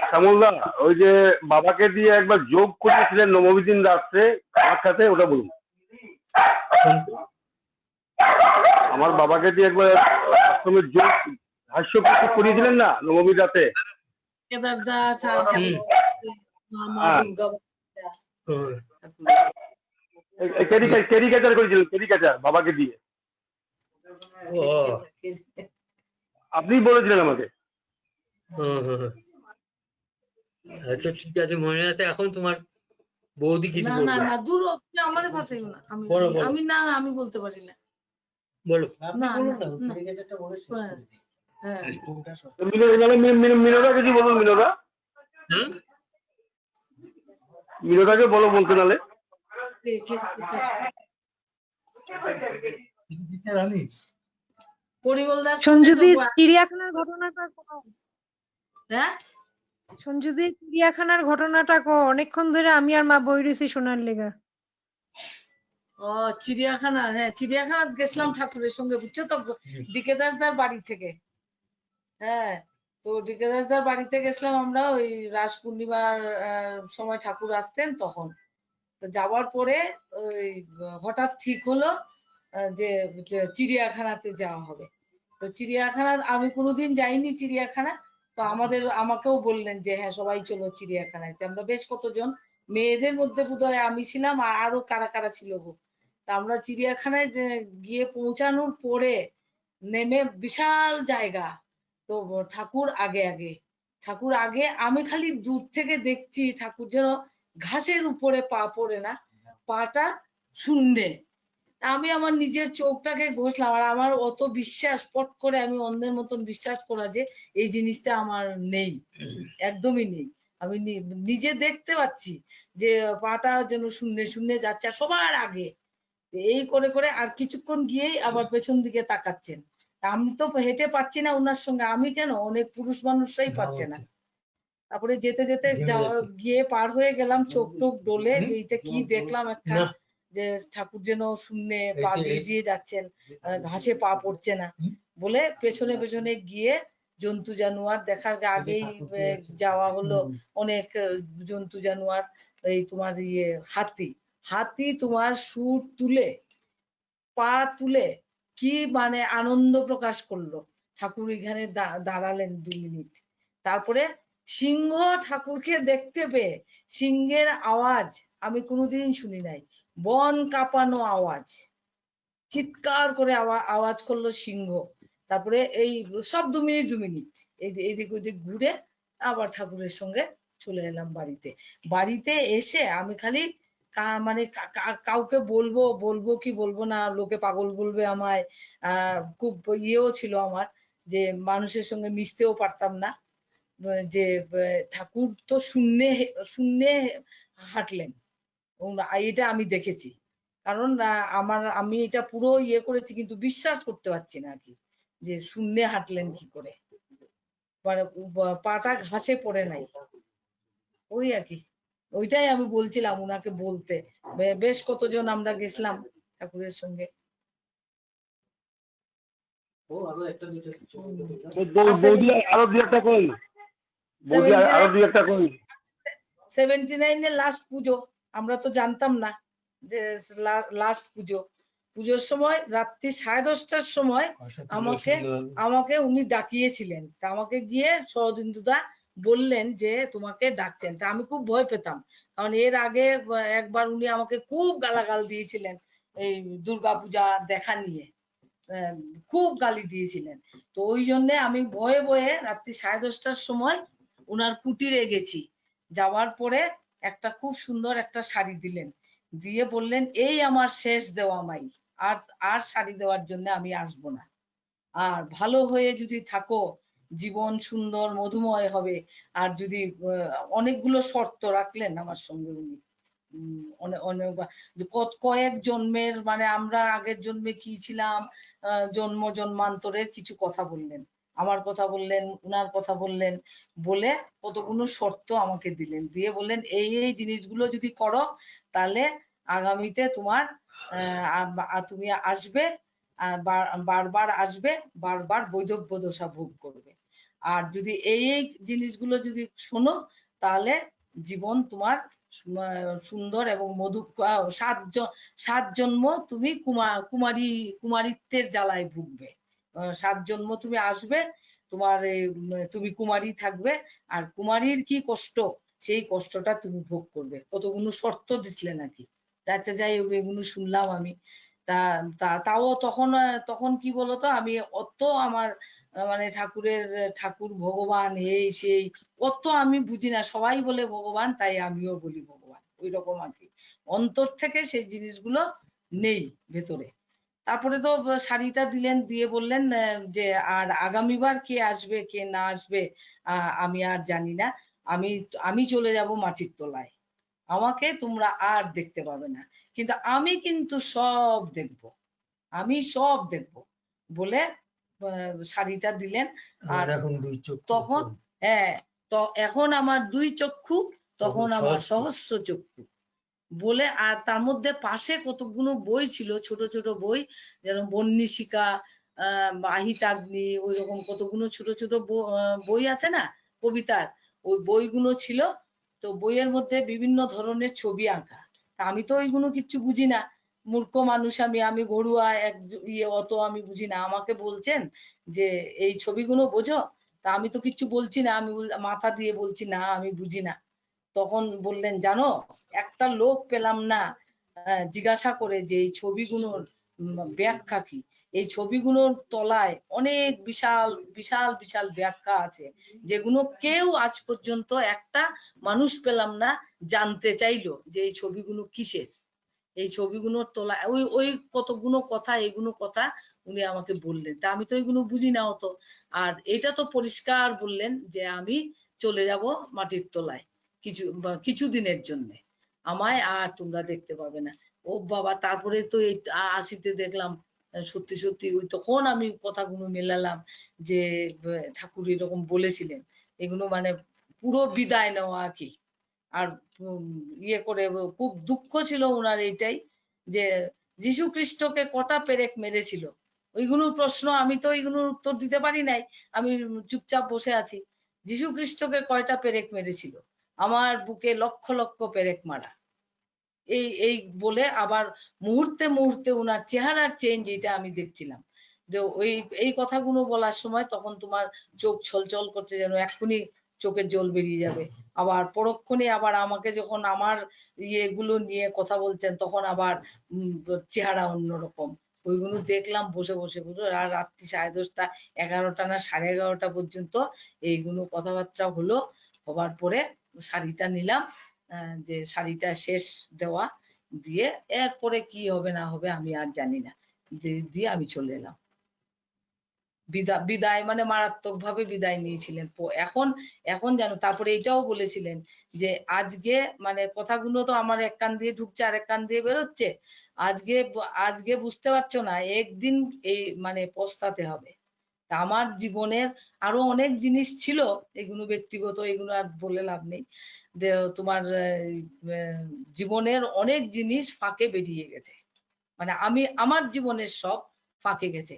শ্যামলদা, ওই যে বাবাকে দিয়ে একবার যোগ করেছিলেন নবমীর দিন রাত্রে আমার সাথে, ওটা বলুন। আমার বাবাকে দিয়ে একবার আশ্রমের যোগ ভাষ্য কিছু করিয়েছিলেন না নবমীর রাতে? কেদার দাস আর মা দুর্গা ক্যারিকেচার করেছিলেন, ক্যারিকেচার বাবাকে দিয়ে আপনি বলেছিলেন আমাকে। আচ্ছা ঠিক আছে, মনে আছে। এখন তোমার বৌদি কিছু না বলবে? না না, দূর আমার পাশে না, আমি না আমি বলতে পারি না। বলো। মিনোরা কিছু বলুন। মিনোরাকে বলো বলতে, নালে সঞ্জুদি চিড়িয়াখানার ঘটনাটা হ্যাঁ, সঞ্জুদি চিড়িয়াখানার ঘটনাটা অনেকক্ষণ ধরে আমি আর মা বই রয়েছি শোনার লেগা। ও চিড়িয়াখানা, হ্যাঁ চিড়িয়াখানা গেছিলাম ঠাকুরের সঙ্গে, বুঝছো তো, ডিকে দাসদার বাড়ি থেকে। হ্যাঁ, তো ডিকে দাসদার বাড়িতে গেছিলাম আমরা, ওই রাস পূর্ণিমার সময় ঠাকুর আসতেন তখন। তো যাওয়ার পরে ওই হঠাৎ ঠিক হলো যে চিড়িয়াখানাতে যাওয়া হবে। তো চিড়িয়াখানার আমি কোনোদিন যাইনি চিড়িয়াখানা, তো আমাকেও বললেন যে হ্যাঁ সবাই চলো চিড়িয়াখানায়। আমরা বেশ কতজন মেয়েদের মধ্যে বোধহয় আমি ছিলাম আর আরো কারা কারা ছিল গো। তা আমরা চিড়িয়াখানায় গিয়ে পৌঁছানোর পরে নেমে বিশাল জায়গা, তো ঠাকুর আগে আগে, ঠাকুর আগে, আমি খালি দূর থেকে দেখছি ঠাকুর যেন ঘাসের উপরে পা পড়ে না, পাটা শূন্যে। আমি আমার নিজের চোখটাকে ঘষলাম, আর আমার অত বিশ্বাস, পট করে আমি অন্যের মতন বিশ্বাস করা যে এই জিনিসটা আমার নেই, একদমই নেই। আমি নিজে দেখতে পাচ্ছি যে পাটা যেন শূন্যে শূন্যে যাচ্ছে, আর সবার আগে এই করে করে, আর কিছুক্ষণ গিয়েই আবার পেছন দিকে তাকাচ্ছেন। আমি তো হেঁটে পারছি না ওনার সঙ্গে, আমি কেন, অনেক পুরুষ মানুষরাই পারছে না। তারপরে যেতে যেতে গিয়ে পার হয়ে গেলাম, চোখ টোক ডোলে যে এটা কি দেখলাম, একটা যে ঠাকুর যেন শূন্যে পা দিয়ে দিয়ে যাচ্ছেন, ঘাসে পা পড়ছে না বলে পেছনে পেছনে গিয়ে জন্তু জানোয়ার দেখার আগেই যাওয়া হলো। অনেক জন্তু জানোয়ার, এই তোমার হাতি, হাতি তোমার সুর তুলে পা তুলে কি মানে আনন্দ প্রকাশ করলো। ঠাকুর এখানে দাঁড়ালেন 2 মিনিট, তারপরে সিংহ ঠাকুরকে দেখতে পেয়ে, সিংহের আওয়াজ আমি কোনোদিন শুনি নাই, বন কাঁপানো আওয়াজ, চিৎকার করে আওয়াজ করলো সিংহ। তারপরে এই সব 2 মিনিট 2 মিনিট এইদিক ওইদিক ঘুরে আবার ঠাকুরের সঙ্গে চলে এলাম বাড়িতে। বাড়িতে এসে আমি খালি মানে কাউকে বলবো কি বলবো না, লোকে পাগল বলবে আমায়। খুব ইয়েও ছিল আমার, যে মানুষের সঙ্গে মিশতেও পারতাম না, যে ঠাকুর তো শূন্যে শূন্যে হাঁটলেন, এটা আমি দেখেছি। কারণ আমি এটা পুরো ইয়ে করেছি, কিন্তু বিশ্বাস করতে পারছি না আর কি, যে শূন্যে হাঁটলেন কি করে, মানে পাটা ঘাসে পড়ে নাই। ওই আর কি, ওইটাই আমি বলছিলাম উনাকে বলতে। বেশ কতজন আমরা গেছিলাম ঠাকুরের সঙ্গে। আরো দু একটা কই, 79 লাস্ট পুজো, আমরা তো জানতাম না যে লাস্ট পুজোর সময় রাত্রি 10:30টার সময় আমাকে উনি ডাকিয়েছিলেন। তা আমাকে গিয়ে শরদিন্দুদা বললেন যে তোমাকে ডাকছেন। তা আমি খুব ভয় পেতাম, কারণ এর আগে একবার উনি আমাকে খুব গালাগাল দিয়েছিলেন এই দুর্গাপূজা দেখা নিয়ে, খুব গালি দিয়েছিলেন। তো ওই জন্য আমি ভয়ে ভয়ে রাত্রি 10:30টার সময় উনার কুটিরে গেছি। যাওয়ার পরে একটা খুব সুন্দর একটা শাড়ি দিলেন, দিয়ে বললেন এই আমার শেষ দেওয়া মাই, আর শাড়ি দেওয়ার জন্য আমি আসবো না, আর ভালো হয়ে যদি থাকো জীবন সুন্দর মধুময় হবে। আর যদি অনেকগুলো শর্ত রাখলেন আমার সঙ্গে উনি, কয়েক জন্মের, মানে আমরা আগের জন্মে কি ছিলাম, জন্ম জন্মান্তরের কিছু কথা বললেন, আমার কথা বললেন, উনার কথা বললেন, বলে কতগুলো শর্ত আমাকে দিলেন, দিয়ে বললেন এই এই জিনিসগুলো যদি করো তাহলে আগামীতে তোমার তুমি আসবে, বারবার আসবে, বারবার বৈধব্য দশা ভোগ করবে। আর যদি এই জিনিসগুলো যদি শোনো তাহলে জীবন তোমার সুন্দর এবং মধু 7 জন্ম তুমি কুমারিত্বের জ্বালায় ভুগবে। 7 জন্ম তুমি আসবে, তোমার তুমি কুমারী থাকবে, আর কুমারীর কি কষ্ট সেই কষ্টটা তুমি ভোগ করবে। কতগুলো শর্ত দিছিলে নাকি। আচ্ছা যাই হোক, এগুলো শুনলাম আমি। তাও তখন কি বলতো, আমি অত আমার মানে ঠাকুর ভগবান এই সেই অত আমি বুঝি না। সবাই বলে ভগবান, তাই আমিও বলি ভগবান, ওই রকম আর কি। অন্তর থেকে সেই জিনিসগুলো নেই ভেতরে। তারপরে তো শাড়িটা দিলেন, দিয়ে বললেন যে আর আগামীবার কে আসবে কে না আসবে আমি আর জানি না, আমি চলে যাব মাটির তলায়, আমাকে তোমরা আর দেখতে পাবে না, কিন্তু আমি কিন্তু সব দেখব, আমি সব দেখব বলে শাড়িটা দিলেন। আর এখন 2 চোখ তখন তো এখন আমার 2 চক্ষু, তখন আমার সহস্র চক্ষু বলে। আর তার মধ্যে পাশে কতগুলো বই ছিল, ছোট ছোট বই, যেন বন্নিশিকা, আহিতাগ্নি, ওই রকম কতগুলো ছোট ছোট বই আছে না কবিতার, ওই বইগুলো ছিল। তো বইয়ের মধ্যে বিভিন্ন ধরনের ছবি আঁকা। তা আমি তো ওইগুলো কিচ্ছু বুঝি না, মূর্খ মানুষ আমি ঘরুয়া অত আমি বুঝি না। আমাকে বলছেন যে এই ছবিগুলো বোঝো, তা আমি তো কিচ্ছু বলছি না, আমি মাথা দিয়ে বলছি না আমি বুঝি না। তখন বললেন জানো, একটা লোক পেলাম না জিজ্ঞাসা করে যে এই ছবিগুলোর ব্যাখ্যা কি। এই ছবিগুলোর তলায় অনেক বিশাল বিশাল বিশাল ব্যাখ্যা আছে, যেগুলো কেউ আজ পর্যন্ত একটা মানুষ পেলাম না জানতে চাইলো যে এই ছবিগুলো কিসের। এই ছবিগুলোর তলায় ওই ওই কতগুলো কথা, এগুলো কথা উনি আমাকে বললেন। তা আমি তো এগুলো বুঝি না অত। আর এটা তো পরিষ্কার বললেন যে আমি চলে যাব মাটির তলায় কিছু দিনের জন্য, আমায় আর তোমরা দেখতে পাবে না। ও বাবা, তারপরে তো এই 80-তে দেখলাম সত্যি সত্যি। ওই তখন আমি কথাগুলো মেলালাম যে ঠাকুর এরকম বলেছিলেন। এগুলো মানে পুরো বিদায় নেওয়া আর কি। আর ইয়ে করে খুব দুঃখ ছিল ওনার এইটাই যে যীশু খ্রিস্টকে কটা পেরেক মেরেছিল। ওইগুলোর প্রশ্ন আমি তো ওইগুলোর উত্তর দিতে পারি নাই, আমি চুপচাপ বসে আছি। যীশু খ্রিস্টকে কয়টা পেরেক মেরেছিল? আমার বুকে লক্ষ লক্ষ পেরেক মারা। এই বলে আবার মুহূর্তে মুহূর্তে ওনার চেহারার চেঞ্জ এটা আমি দেখছিলাম। যে এই কথাগুলো বলার সময় তখন তোমার চোখ ছলছল করছে, যেন এক্ষুনি চোখের জল বেরিয়ে যাবে। আবার পরক্ষণে আবার আমাকে যখন আমার ইয়েগুলো নিয়ে কথা বলছেন, তখন আবার চেহারা অন্যরকম। ওইগুলো দেখলাম বসে বসে, আর রাত্রি 10:30, 11টা না 11:30 পর্যন্ত এইগুলো কথাবার্তা হলো। হবার পরে শাড়িটা নিলাম, যে শাড়িটা শেষ দেওয়া, দিয়ে এরপরে কি হবে না হবে আমি আর জানি না, দিয়ে আমি চলে এলাম। বিদায় মানে মারাত্মক ভাবে বিদায় নিয়েছিলেন। এখন জানো, তারপরে এটাও বলেছিলেন যে আজকে মানে কথাগুলো তো আমার এক কান দিয়ে ঢুকছে আর এক কান দিয়ে বেরোচ্ছে। আজকে বুঝতে পারছো না, একদিন এই মানে পস্তাতে হবে। আমার জীবনের আরো অনেক জিনিস ছিল, এগুলো ব্যক্তিগত, এগুলো আর বলে লাভ নেই। যে তোমার জীবনের অনেক জিনিস ফাঁকে বেরিয়ে গেছে, মানে আমার জীবনের সব ফাঁকে গেছে।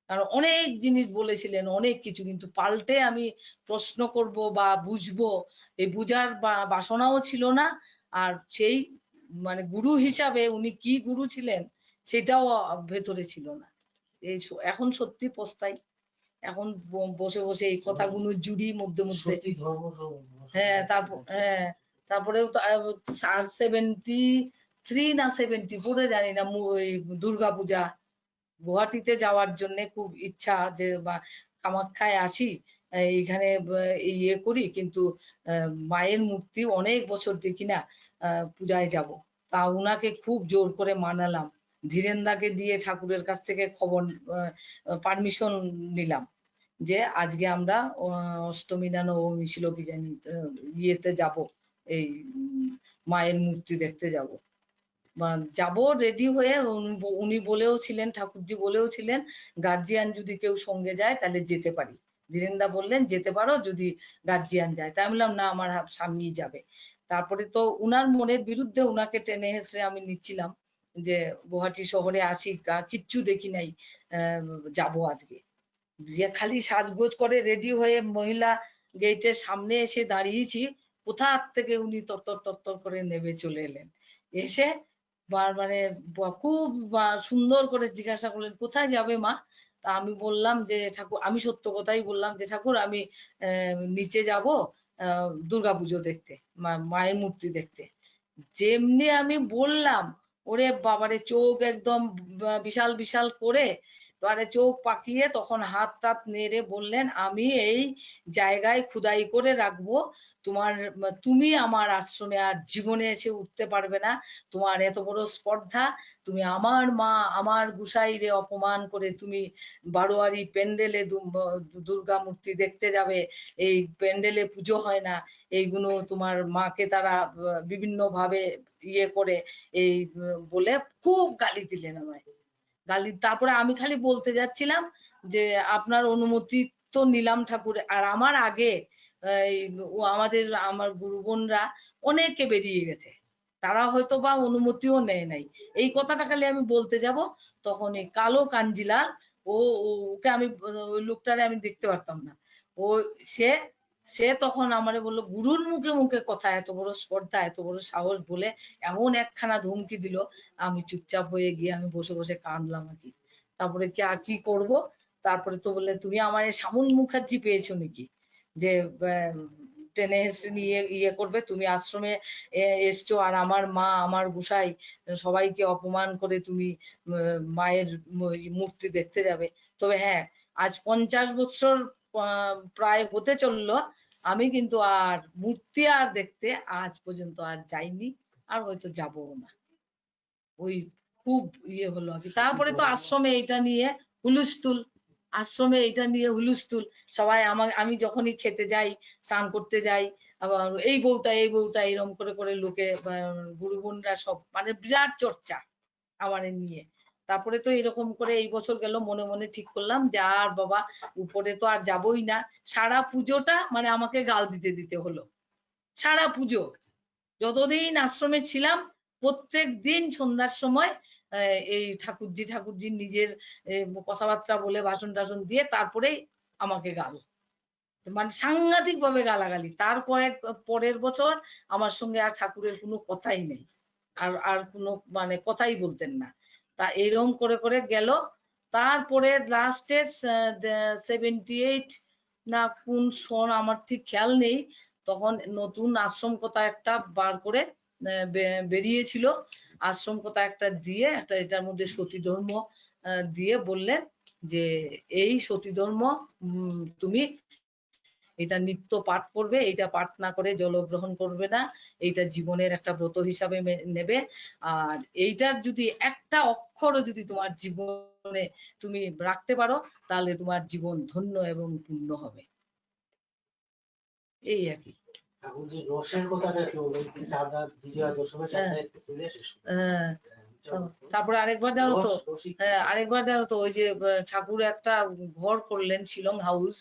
কারণ অনেক জিনিস বলেছিলেন, অনেক কিছু, কিন্তু পাল্টে আমি প্রশ্ন করব বা বুঝবো, এই বুঝার বাসনাও ছিল না। আর সেই মানে গুরু হিসাবে উনি কি গুরু ছিলেন সেটাও ভেতরে ছিল না। এখন সত্যি পস্তাই, এখন বসে বসে এই কথাগুলো জুড়ি মধ্যে মধ্যে। তারপরেও তো 73 না 74 জানি না, ওই দুর্গাপূজা গুয়াহাটিতে যাওয়ার জন্য খুব ইচ্ছা, যে কামাখ্যায় আসি, এইখানে ইয়ে করি, কিন্তু মায়ের মূর্তি অনেক বছর দেখি না, পূজায় যাব। তা উনাকে খুব জোর করে মানালাম, ধীরেনদাকে দিয়ে ঠাকুরের কাছ থেকে পারমিশন নিলাম যে আজকে আমরা অষ্টমী না নবমী ছিল কি জানি, ইয়েতে যাব, এই মায়ের মূর্তি দেখতে যাব। যাব রেডি হয়ে। উনি বলেও ছিলেন, ঠাকুরজি বলেও ছিলেন, গার্জিয়ান যদি কেউ সঙ্গে যায় তাহলে যেতে পারি। ধীরেনদা বললেন যেতে পারো যদি গার্জিয়ান যায়। তাই বললাম না, আমার স্বামী যাবে। তারপরে তো উনার মনের বিরুদ্ধে উনাকে টেনে হেসড়ে আমি নিচ্ছিলাম যে গুয়াহাটি শহরে আসি, কিচ্ছু দেখি নাই, যাব আজকে। যে খালি সাজগোজ করে রেডি হয়ে মহিলা গেটের সামনে এসে দাঁড়িয়েছি, কোথা থেকে উনি তরতর তরতর করে নেমে চলে এলেন। এসে মানে খুব সুন্দর করে জিজ্ঞাসা করলেন, কোথায় যাবে মা? তা আমি বললাম যে ঠাকুর, আমি সত্য কথাই বললাম যে ঠাকুর আমি নিচে যাব দুর্গাপুজো দেখতে, মায়ের মূর্তি দেখতে। যেমনি আমি বললাম, ওরে বাবারে চোখ একদম বিশাল বিশাল করে, এবারে চোখ পাকিয়ে তখন হাত টাত নেড়ে বললেন, আমি এই জায়গায় খুদাই করে রাখবো, তুমি আমার আশ্রমে আর জীবনে এসে উঠতে পারবে না। তোমার এত বড় স্পর্ধা, তুমি আমার মা আমার গুসাইরে অপমান করে তুমি বারোয়ারি প্যান্ডেলে দুর্গা মূর্তি দেখতে যাবে, এই প্যান্ডেলে পুজো হয় না, এইগুলো তোমার মাকে তারা বিভিন্ন ভাবে ইয়ে করে, এই বলে খুব গালি দিলেন আমায়। গালি, তারপরে আমি খালি বলতে যাচ্ছিলাম যে আপনার অনুমতি তো নিলাম ঠাকুর, আর আমার আগে আমার গুরু বোনরা অনেকে বেরিয়ে গেছে, তারা হয়তো বা অনুমতিও নেয় নাই। এই কথাটা খালি আমি বলতে যাব, তখন এই কালো কাঞ্জিলাল ওকে আমি, ওই লোকটারে আমি দেখতে পারতাম না, ও সে সে তখন আমারে বললো, গুরুর মুখে মুখে কথা, এত বড় স্পর্ধা এত বড় সাহস, বলে এমন একখানা ধমকি দিল। আমি চুপচাপ হয়ে গিয়ে আমি বসে বসে কাঁদলাম আর কি। তারপরে কি করব, তারপরে তো বললে, তুমি আমার শ্যামল মুখার্জি পেয়েছো নাকি, যে টেনে এসে নিয়ে ইয়ে করবে, তুমি আশ্রমে এসছো আর আমার মা আমার গুসাই সবাইকে অপমান করে তুমি মায়ের মূর্তি দেখতে যাবে। তবে হ্যাঁ, আজ 50 বছর প্রায় হতে চললো, আমি কিন্তু আর মূর্তি আর দেখতে আজ পর্যন্ত আর যাইনি, আর হয়তো যাবো না। ওই খুব ইয়ে হলো আর কি। তারপরে তো আশ্রমে এটা নিয়ে হুলুস্থুল, আশ্রমে এটা নিয়ে হুলুস্থুল, সবাই আমি যখনই খেতে যাই, স্নান করতে যাই, আবার এই বউটা এরকম করে করে লোকে গুরু বোনরা সব মানে বিরাট চর্চা আমার নিয়ে। তারপরে তো এরকম করে এই বছর গেল, মনে মনে ঠিক করলাম যে আর বাবা উপরে তো আর যাবই না। সারা পুজোটা মানে আমাকে গাল দিতে দিতে হলো, সারা পুজো যতদিন আশ্রমে ছিলাম, প্রত্যেক দিন সন্ধ্যার সময় এই ঠাকুরজি নিজের কথাবার্তা বলে ভাষণ টাষণ দিয়ে তারপরেই আমাকে গাল, মানে সাংঘাতিক ভাবে গালাগালি। তারপরে পরের বছর আমার সঙ্গে আর ঠাকুরের কোনো কথাই নেই, আর কোনো মানে কথাই বলতেন না। তা এরকম করে করে গেল। তারপরে লাস্টের 78 না কোন সন আমার ঠিক খেয়াল নেই, তখন নতুন আশ্রম কথা একটা বার করে বেরিয়েছিল, আশ্রম কথা একটা দিয়ে, একটা এটার মধ্যে সতী ধর্ম দিয়ে বললেন যে এই সতী ধর্ম তুমি এটা নিত্য পাঠ করবে, এটা পাঠ না করে জলগ্রহণ করবে না, এইটা জীবনের একটা ব্রত হিসাবে নেবে, আর এইটার যদি একটা অক্ষরও যদি তোমার জীবনে তুমি রাখতে পারো, তাহলে তোমার জীবন ধন্য এবং পূর্ণ হবে। এই আর কি। ঠাকুরজির রসের কথাটা একটু বলুন, চাঁদা দ্বিতীয় দশমে চাঁদা একটু তুলে শেষ করুন। হ্যাঁ, তারপরে আরেকবার জানো তো, আরেকবার জানো তো, ওই যে ঠাকুর একটা ঘর করলেন শিলং হাউস,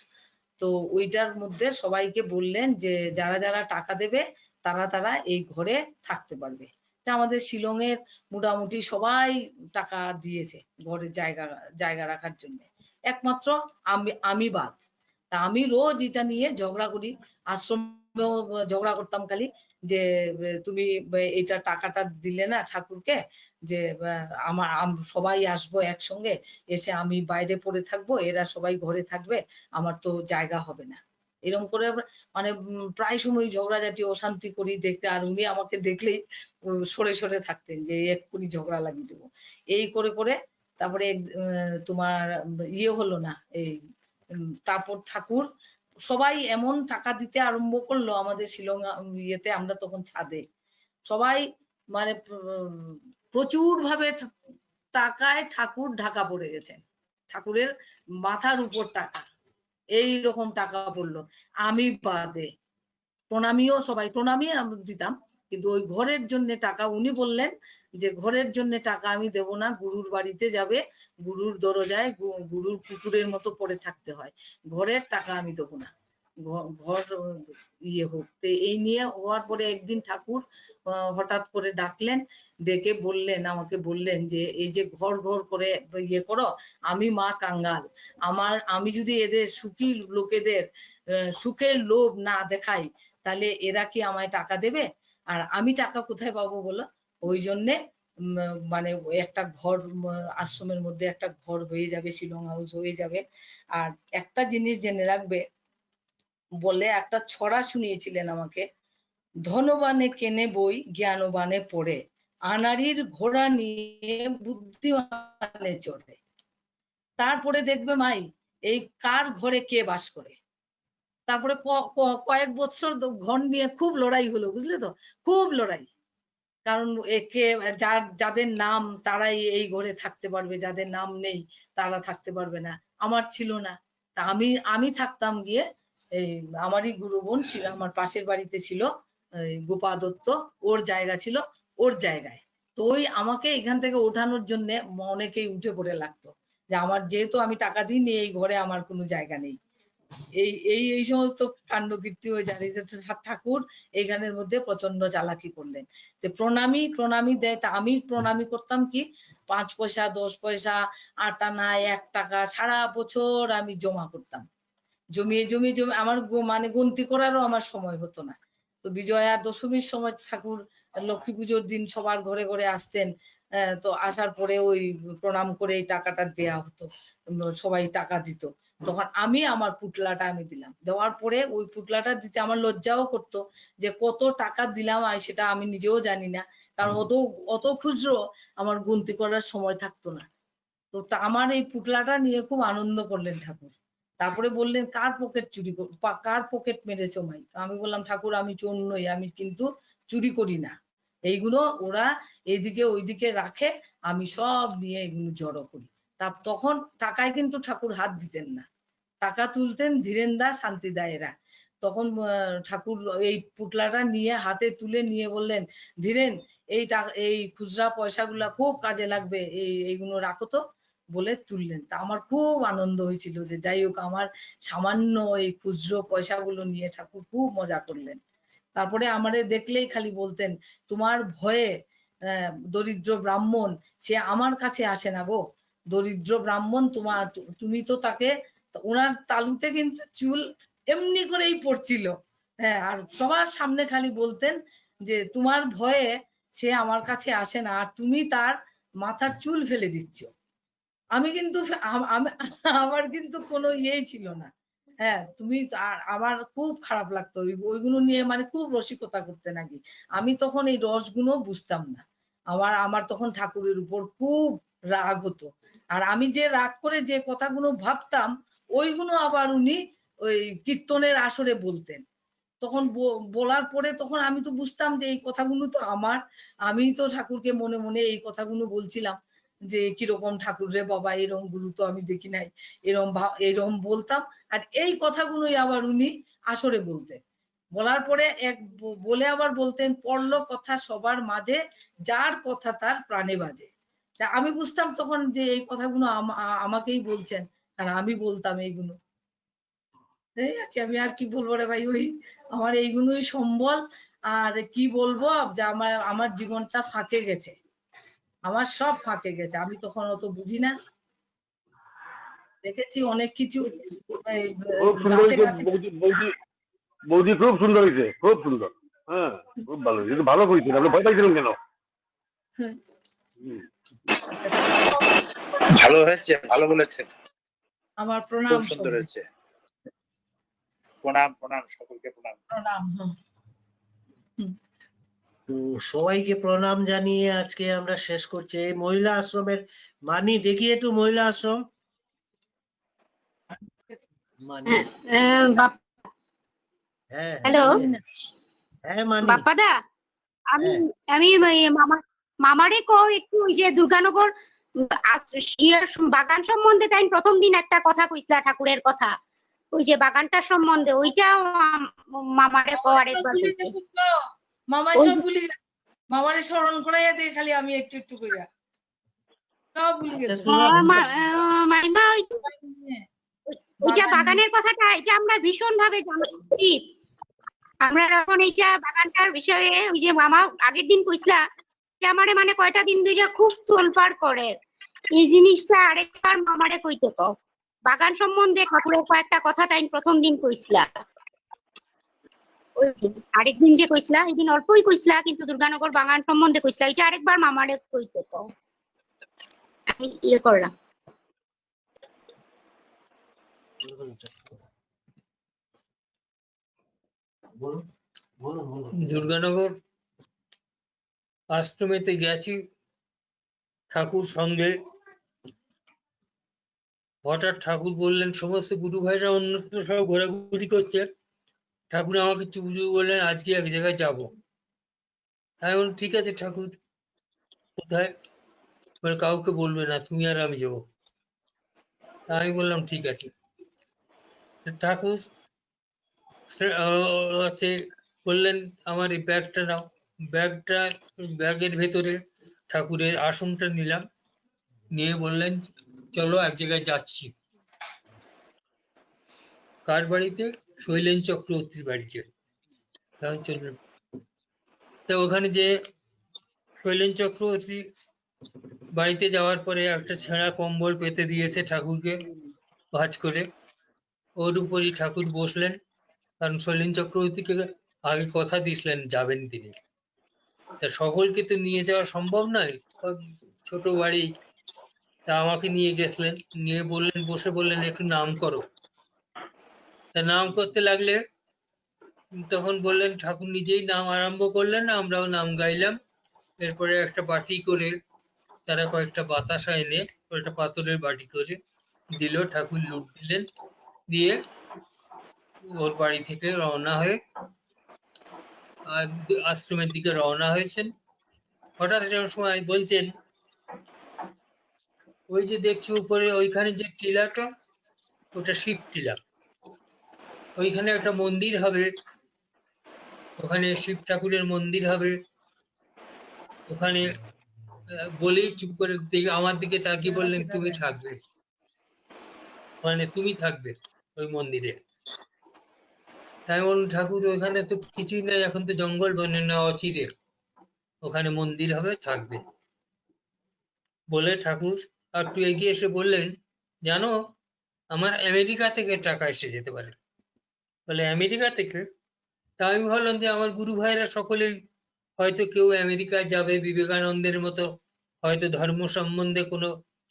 তো ওইটার মধ্যে সবাইকে বললেন যে যারা যারা টাকা দেবে তারা তারা এই ঘরে থাকতে পারবে। তা আমাদের শিলং এর মোটামুটি সবাই টাকা দিয়েছে ঘরের জায়গা রাখার জন্য, একমাত্র আমি বাদ। তা আমি রোজ এটা নিয়ে ঝগড়া করি, আশ্রমেও ঝগড়া করতাম খালি, যে তুমি এটা টাকাটা দিলে না ঠাকুরকে, যে সবাই আসবো একসঙ্গে, এসে আমি বাইরে পড়ে থাকবো, এরা সবাই ঘরে থাকবে, আমার তো জায়গা হবে না। এরকম করে মানে প্রায় সময় ঝগড়াঝাটি অশান্তি করি দেখতে, আর উনি আমাকে দেখলেই সরে সরে থাকতেন যে এক্ষুনি ঝগড়া লাগিয়ে দেবো। এই করে করে তারপরে তোমার ইয়ে হলো না, এই তারপর ঠাকুর সবাই এমন টাকা দিতে আরম্ভ করলো আমাদের শিলং ইয়েতে, আমরা তখন ছাদে সবাই মানে প্রচুর ভাবে টাকায় ঠাকুর ঢাকা পড়ে গেছেন, ঠাকুরের মাথার উপর টাকা, এই রকম টাকা পড়লো। আমি বাদে, প্রণামীও সবাই প্রণামী দিতাম, কিন্তু ওই ঘরের জন্য টাকা উনি বললেন যে ঘরের জন্য টাকা আমি দেব না, গুরুর বাড়িতে যাবে, গুরুর দরজায় গুরুর কুকুরের মতো পড়ে থাকতে হয়, ঘরের টাকা আমি দেবো না। ঘর ইয়ে হোক। তো এই নিয়ে হওয়ার পরে একদিন ঠাকুর হঠাৎ করে ডাকলেন, ডেকে বললেন, আমাকে বললেন যে এই যে ঘর ঘর করে ইয়ে করো, আমি মা কাঙ্গাল, আমি যদি এদের সুখী লোকেদের সুখের লোভ না দেখাই তাহলে এরা কি আমায় টাকা দেবে? আর আমি টাকা কোথায় পাবো বলো? ওই জন্যে মানে একটা ঘর আশ্রমের মধ্যে একটা ঘর হয়ে যাবে, শিলং হাউস হয়ে যাবে। আর একটা জিনিস জেনে রাখবে বলে একটা ছড়া শুনিয়েছিলেন আমাকে, ধনবানে কেনে বই জ্ঞানবানে পড়ে, আনাড়ির ঘোড়া নিয়ে বুদ্ধিমানে চড়ে। তারপরে দেখবে মাই এই কার ঘরে কে বাস করে। তারপরে কয়েক বছর ঘর নিয়ে খুব লড়াই হলো, বুঝলে তো, খুব লড়াই। কারণ একে যাদের নাম তারাই এই ঘরে থাকতে পারবে, যাদের নাম নেই তারা থাকতে পারবে না। আমার ছিল না, তা আমি থাকতাম গিয়ে এই আমারই গুরু বোন ছিল, আমার পাশের বাড়িতে ছিল গোপা দত্ত, ওর জায়গা ছিল ওর জায়গায়। তো ওই আমাকে এখান থেকে ওঠানোর জন্য অনেকেই উঠে পড়ে লাগতো যে আমার, যেহেতু আমি টাকা দিইনি এই ঘরে আমার কোনো জায়গা নেই। এই সমস্ত কাণ্ড কীর্তি হয়ে যায়। ঠাকুর এইখানের মধ্যে প্রচন্ড চালাকি করলেন। তো প্রণামী দেয়, তা আমি প্রণামী করতাম কি 5 পয়সা 10 পয়সা 8 আনা 1 টাকা সারা বছর আমি জমা করতাম। জমিয়ে আমার মানে গুনতি করারও আমার সময় হতো না। তো বিজয়া দশমীর সময় ঠাকুর লক্ষ্মী পুজোর দিন সবার ঘরে ঘরে আসতেন। তো আসার পরে ওই প্রণাম করে এই টাকাটা দেয়া হতো, সবাই টাকা দিত। তখন আমি আমার পুটলাটা আমি দিলাম, দেওয়ার পরে ওই পুটলাটা দিতে আমার লজ্জাও করতো যে কত টাকা দিলাম সেটা আমি নিজেও জানি না, কারণ অত খুচরো আমার গুনতি করার সময় থাকতো না। তো আমার এই পুটলাটা নিয়ে খুব আনন্দ করলেন ঠাকুর। তারপরে বললেন কার পকেট মেরেছো মাই? আমি বললাম ঠাকুর আমি চোর নই, আমি কিন্তু চুরি করি না, এইগুলো ওরা এইদিকে ওইদিকে রাখে, আমি সব নিয়ে এগুলো জড়ো করি। তখন টাকায় কিন্তু ঠাকুর হাত দিতেন না, টাকা তুলতেন ধীরেনদা শান্তিদা এরা। তখন ঠাকুর এই পুটলাটা নিয়ে হাতে তুলে নিয়ে বললেন, ধীরেন এই খুচরা পয়সাগুলা খুব কাজে লাগবে, এইগুলো রাখো তো, বলে তুললেন। তা আমার খুব আনন্দ হয়েছিল যে যাই হোক আমার সামান্য এই খুচরো পয়সাগুলো নিয়ে ঠাকুর খুব মজা করলেন। তারপরে আমাদের দেখলেই খালি বলতেন, তোমার ভয়ে দরিদ্র ব্রাহ্মণ সে আমার কাছে আসে না গো, দরিদ্র ব্রাহ্মণ তুমি তো তাকে, ওনার তালুতে কিন্তু চুল এমনি করেই পড়ছিল, হ্যাঁ, আর সবার সামনে খালি বলতেন যে তোমার ভয়ে সে আমার কাছে আসে না, আর তুমি তার মাথার চুল ফেলে দিচ্ছ। আমি কিন্তু আমার কিন্তু কোনো ইয়েই ছিল না, হ্যাঁ, তুমি আমার খুব খারাপ লাগতো ওইগুলো নিয়ে, মানে খুব রসিকতা করতে নাকি। আমি তখন এই রসগুলো বুঝতাম না, আমার তখন ঠাকুরের উপর খুব রাগ হতো। আর আমি যে রাগ করে যে কথাগুলো ভাবতাম ওইগুলো আবার উনি ওই কীর্তনের আসরে বলতেন। তখন বলার পরে তখন আমি তো বুঝতাম যে এই কথাগুলো তো আমার, আমি তো ঠাকুরকে মনে মনে এই কথাগুলো বলছিলাম যে কিরকম ঠাকুর রে বাবা, এরকম গুরু তো আমি দেখি নাই, এরকম বলতাম। আর এই কথাগুলোই আবার উনি আসরে বলতেন। বলার পরে বলে আবার বলতেন, পড়লো কথা সবার মাঝে, যার কথা তার প্রাণে বাজে। তা আমি বুঝতাম তখন যে এই কথাগুলো আমাকেই বলছেন, আর আমি বলতাম এইগুলো। এই আর কি, আমি আর কি বলবো রে ভাই, ওই আমার এইগুলোই সম্বল। আর কি বলবো যে আমার জীবনটা ফাঁকে গেছে, আমার সব ফাঁকে গেছে, আমি তখন অত বুঝি না, দেখেছি অনেক কিছু। খুব সুন্দর গাছে হয়েছে গাছে বৌদি, খুব সুন্দর হয়েছে, খুব সুন্দর। হ্যাঁ, খুব ভালো হয়েছে, কিন্তু ভালো করেছেন, আপনি ভয় পাইছিলেন কেন? ভালো হয়েছে, ভালো বলেছেন, আমার খুব প্রণাম, সুন্দর হয়েছে। প্রণাম প্রণাম, সকলকে প্রণাম। প্রণাম। তো সবাইকে প্রণাম জানিয়ে আজকে আমরা শেষ করছি এই মহিলা আশ্রমের। মানি দেখি একটু মহিলা আশ্রম, মানি। হ্যাঁ হ্যালো হ্যাঁ মানি। বাপ্পাদা, আমি মামারে কও একটু ওই যে দুর্গানগর ইয়ের বাগান সম্বন্ধে তাই প্রথম দিন একটা কথা কইছিলা ঠাকুরের কথা, ওই যে বাগানটার সম্বন্ধে ওইটা মামারে কও আরেকবার কইতে। মামাই সব ভুলি গেছে, মামারে স্মরণ করাইয়া দিয়ে খালি আমি একটু একটু কইরা সব ভুলি গেছে। মাইমা ওইটা বাগান বাগানের কথাটা এটা আমরা ভীষণ ভাবে জানা উচিত। আমরা এখন এইটা বাগানটার বিষয়ে ওই যে মামা আগের দিন কইসলা যে আমারে মানে কয়টা দিন ধরে খুব তোলপাড় করে, এই জিনিসটা আরেকবার মামারে কইতে কও। বাগান সম্বন্ধে ঠাকুরের কয়েকটা কথা তাই প্রথম দিন কইসলা, ওই দিন আরেকদিন যে কইসলা এই দিন অল্পই কইসলা কিন্তু দুর্গানগর বাগান সম্বন্ধে কইসলা, এটা আরেকবার মামারে কইতে কও। আমি ইয়ে করলাম। দুর্গানগর আশ্রমেতে গেছি ঠাকুর সঙ্গে, হঠাৎ ঠাকুর বললেন সমস্ত গুরু ভাইরা অন্যত্র সব ঘোরাঘুরি করছে, ঠাকুর আমাকে চুপ চুপ বললেন আজকে এক জায়গায় যাবো। আমি বললাম ঠিক আছে ঠাকুর, কোথায়? বলে কাউকে বলবে না, তুমি আর আমি যাবো। আমি বললাম ঠিক আছে। ঠাকুর হচ্ছে বললেন আমার এই ব্যাগটা নাও, ব্যাগের ভেতরে ঠাকুরের আসনটা নিলাম, নিয়ে বললেন চলো এক জায়গায় যাচ্ছি। কার বাড়িতে? শৈলেন চক্রবর্তীর বাড়িতে। চললাম, তো ওখানে যে শৈলেন চক্রবর্তী বাড়িতে যাওয়ার পরে একটা ছেঁড়া কম্বল পেতে দিয়েছে ঠাকুরকে ভাঁজ করে, ওর উপরই ঠাকুর বসলেন, কারণ শৈলেন চক্রবর্তীকে আগে কথা দিয়েছিলেন যাবেন তিনি। তা সকলকে তো নিয়ে যাওয়া সম্ভব নয়, ছোট বাড়ি, তা আমাকে নিয়ে গেছিলেন, নিয়ে বললেন বসে বললেন একটু নাম করো। তা নাম করতে লাগলে তখন বললেন ঠাকুর নিজেই নাম আরম্ভ করলেন, আমরাও নাম গাইলাম। এরপরে একটা বাটি করে তারা কয়েকটা বাতাসা এনে একটা পাথরের বাটি করে দিল, ঠাকুর লুট দিলেন, দিয়ে ওর বাড়ি থেকে রওনা হয়ে আশ্রমের দিকে রওনা হয়েছেন। হঠাৎ সময় বলছেন ওই যে দেখছি উপরে ওইখানে যে টিলাটা, ওটা শিব টিলা, ওইখানে একটা মন্দির হবে, ওখানে শিব ঠাকুরের মন্দির হবে। ওখানে বলেই চুপ করে আমার দিকে তাকিয়ে বললেন তুমি থাকবে, মানে তুমি থাকবে ওই মন্দিরে। আমি বললাম ঠাকুর ওখানে তো কিছুই নাই, এখন তো জঙ্গল বনে না, অচিরে ওখানে মন্দির হবে, থাকবে। বলে ঠাকুর একটু এগিয়ে এসে বললেন জানো আমার আমেরিকা থেকে টাকা এসে যেতে পারে। বলে আমেরিকা থেকে? তা আমি ভাবলাম যে আমার গুরু ভাইরা সকলেই হয়তো কেউ আমেরিকায় যাবে, বিবেকানন্দের মতো হয়তো ধর্ম সম্বন্ধে কোনো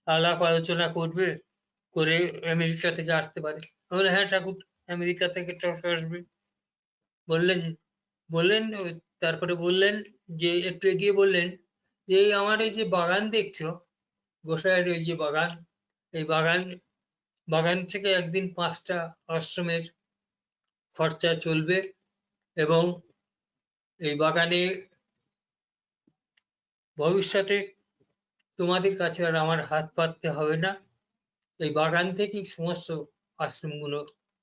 আলাপ আলোচনা করবে, করে আমেরিকা থেকে আসতে পারে। বলে হ্যাঁ ঠাকুর আমেরিকা থেকে আসবে। বললেন তারপরে বললেন যে একটু এগিয়ে বললেন যে আমার এই যে বাগান দেখছো, গোসাইয়ের ওই যে বাগান, এই বাগান থেকে একদিন 5টা আশ্রমের খরচা চলবে, এবং এই বাগানে ভবিষ্যতে তোমাদের কাছে আর আমার হাত পাততে হবে না, এই বাগান থেকেই সমস্ত আশ্রমগুলো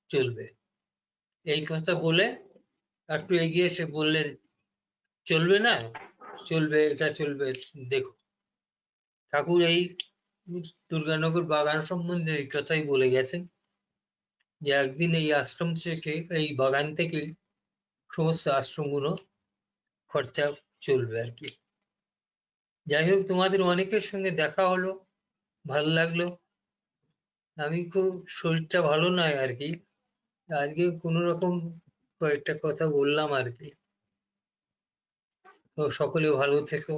চলবে। এই কথা বলে একটু এগিয়ে এসে বললেন চলবে না, চলবে, এটা চলবে, দেখো। ঠাকুর এই দুর্গানগর বাগান সম্বন্ধে এই কথাই বলে গেছেন যে একদিন এই আশ্রম থেকে, এই বাগান থেকে সমস্ত আশ্রমগুলো খরচা চলবে আর কি। যাই হোক, তোমাদের অনেকের সঙ্গে দেখা হলো, ভালো লাগলো। আমি খুব শরীরটা ভালো নয় আর কি, আজকে কোনো রকম কয়েকটা কথা বললাম আর কি। তো সকলে ভালো থেকো,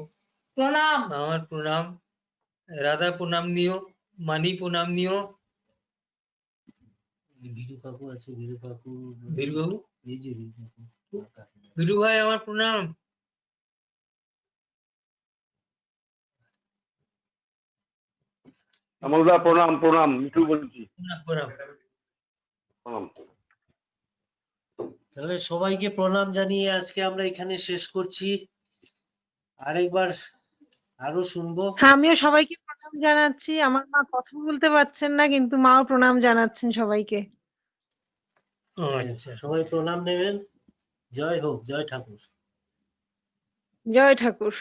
প্রণাম। আমার প্রণাম, রাধা প্রণাম নিও, মানি প্রণাম নিও। ভিরু কাকু আছে, ভিরু কাকু, বীরবাবু, এই যে ভিরু কাকু, বীরু ভাই আমার প্রণাম। আমলদা প্রণাম, প্রণাম, মিঠু বলছি। প্রণাম। প্রণাম। তাহলে সবাইকে প্রণাম জানিয়ে আজকে আমরা এখানে শেষ করছি। আরেকবার আরো শুনবো। হ্যাঁ, আমিও সবাইকে প্রণাম জানাচ্ছি। আমার মা কথা বলতে পারছেন না, কিন্তু মাও প্রণাম জানাচ্ছেন সবাইকে। আচ্ছা, সবাই প্রণাম নেবেন। জয় হোক, জয় ঠাকুর। জয় ঠাকুর।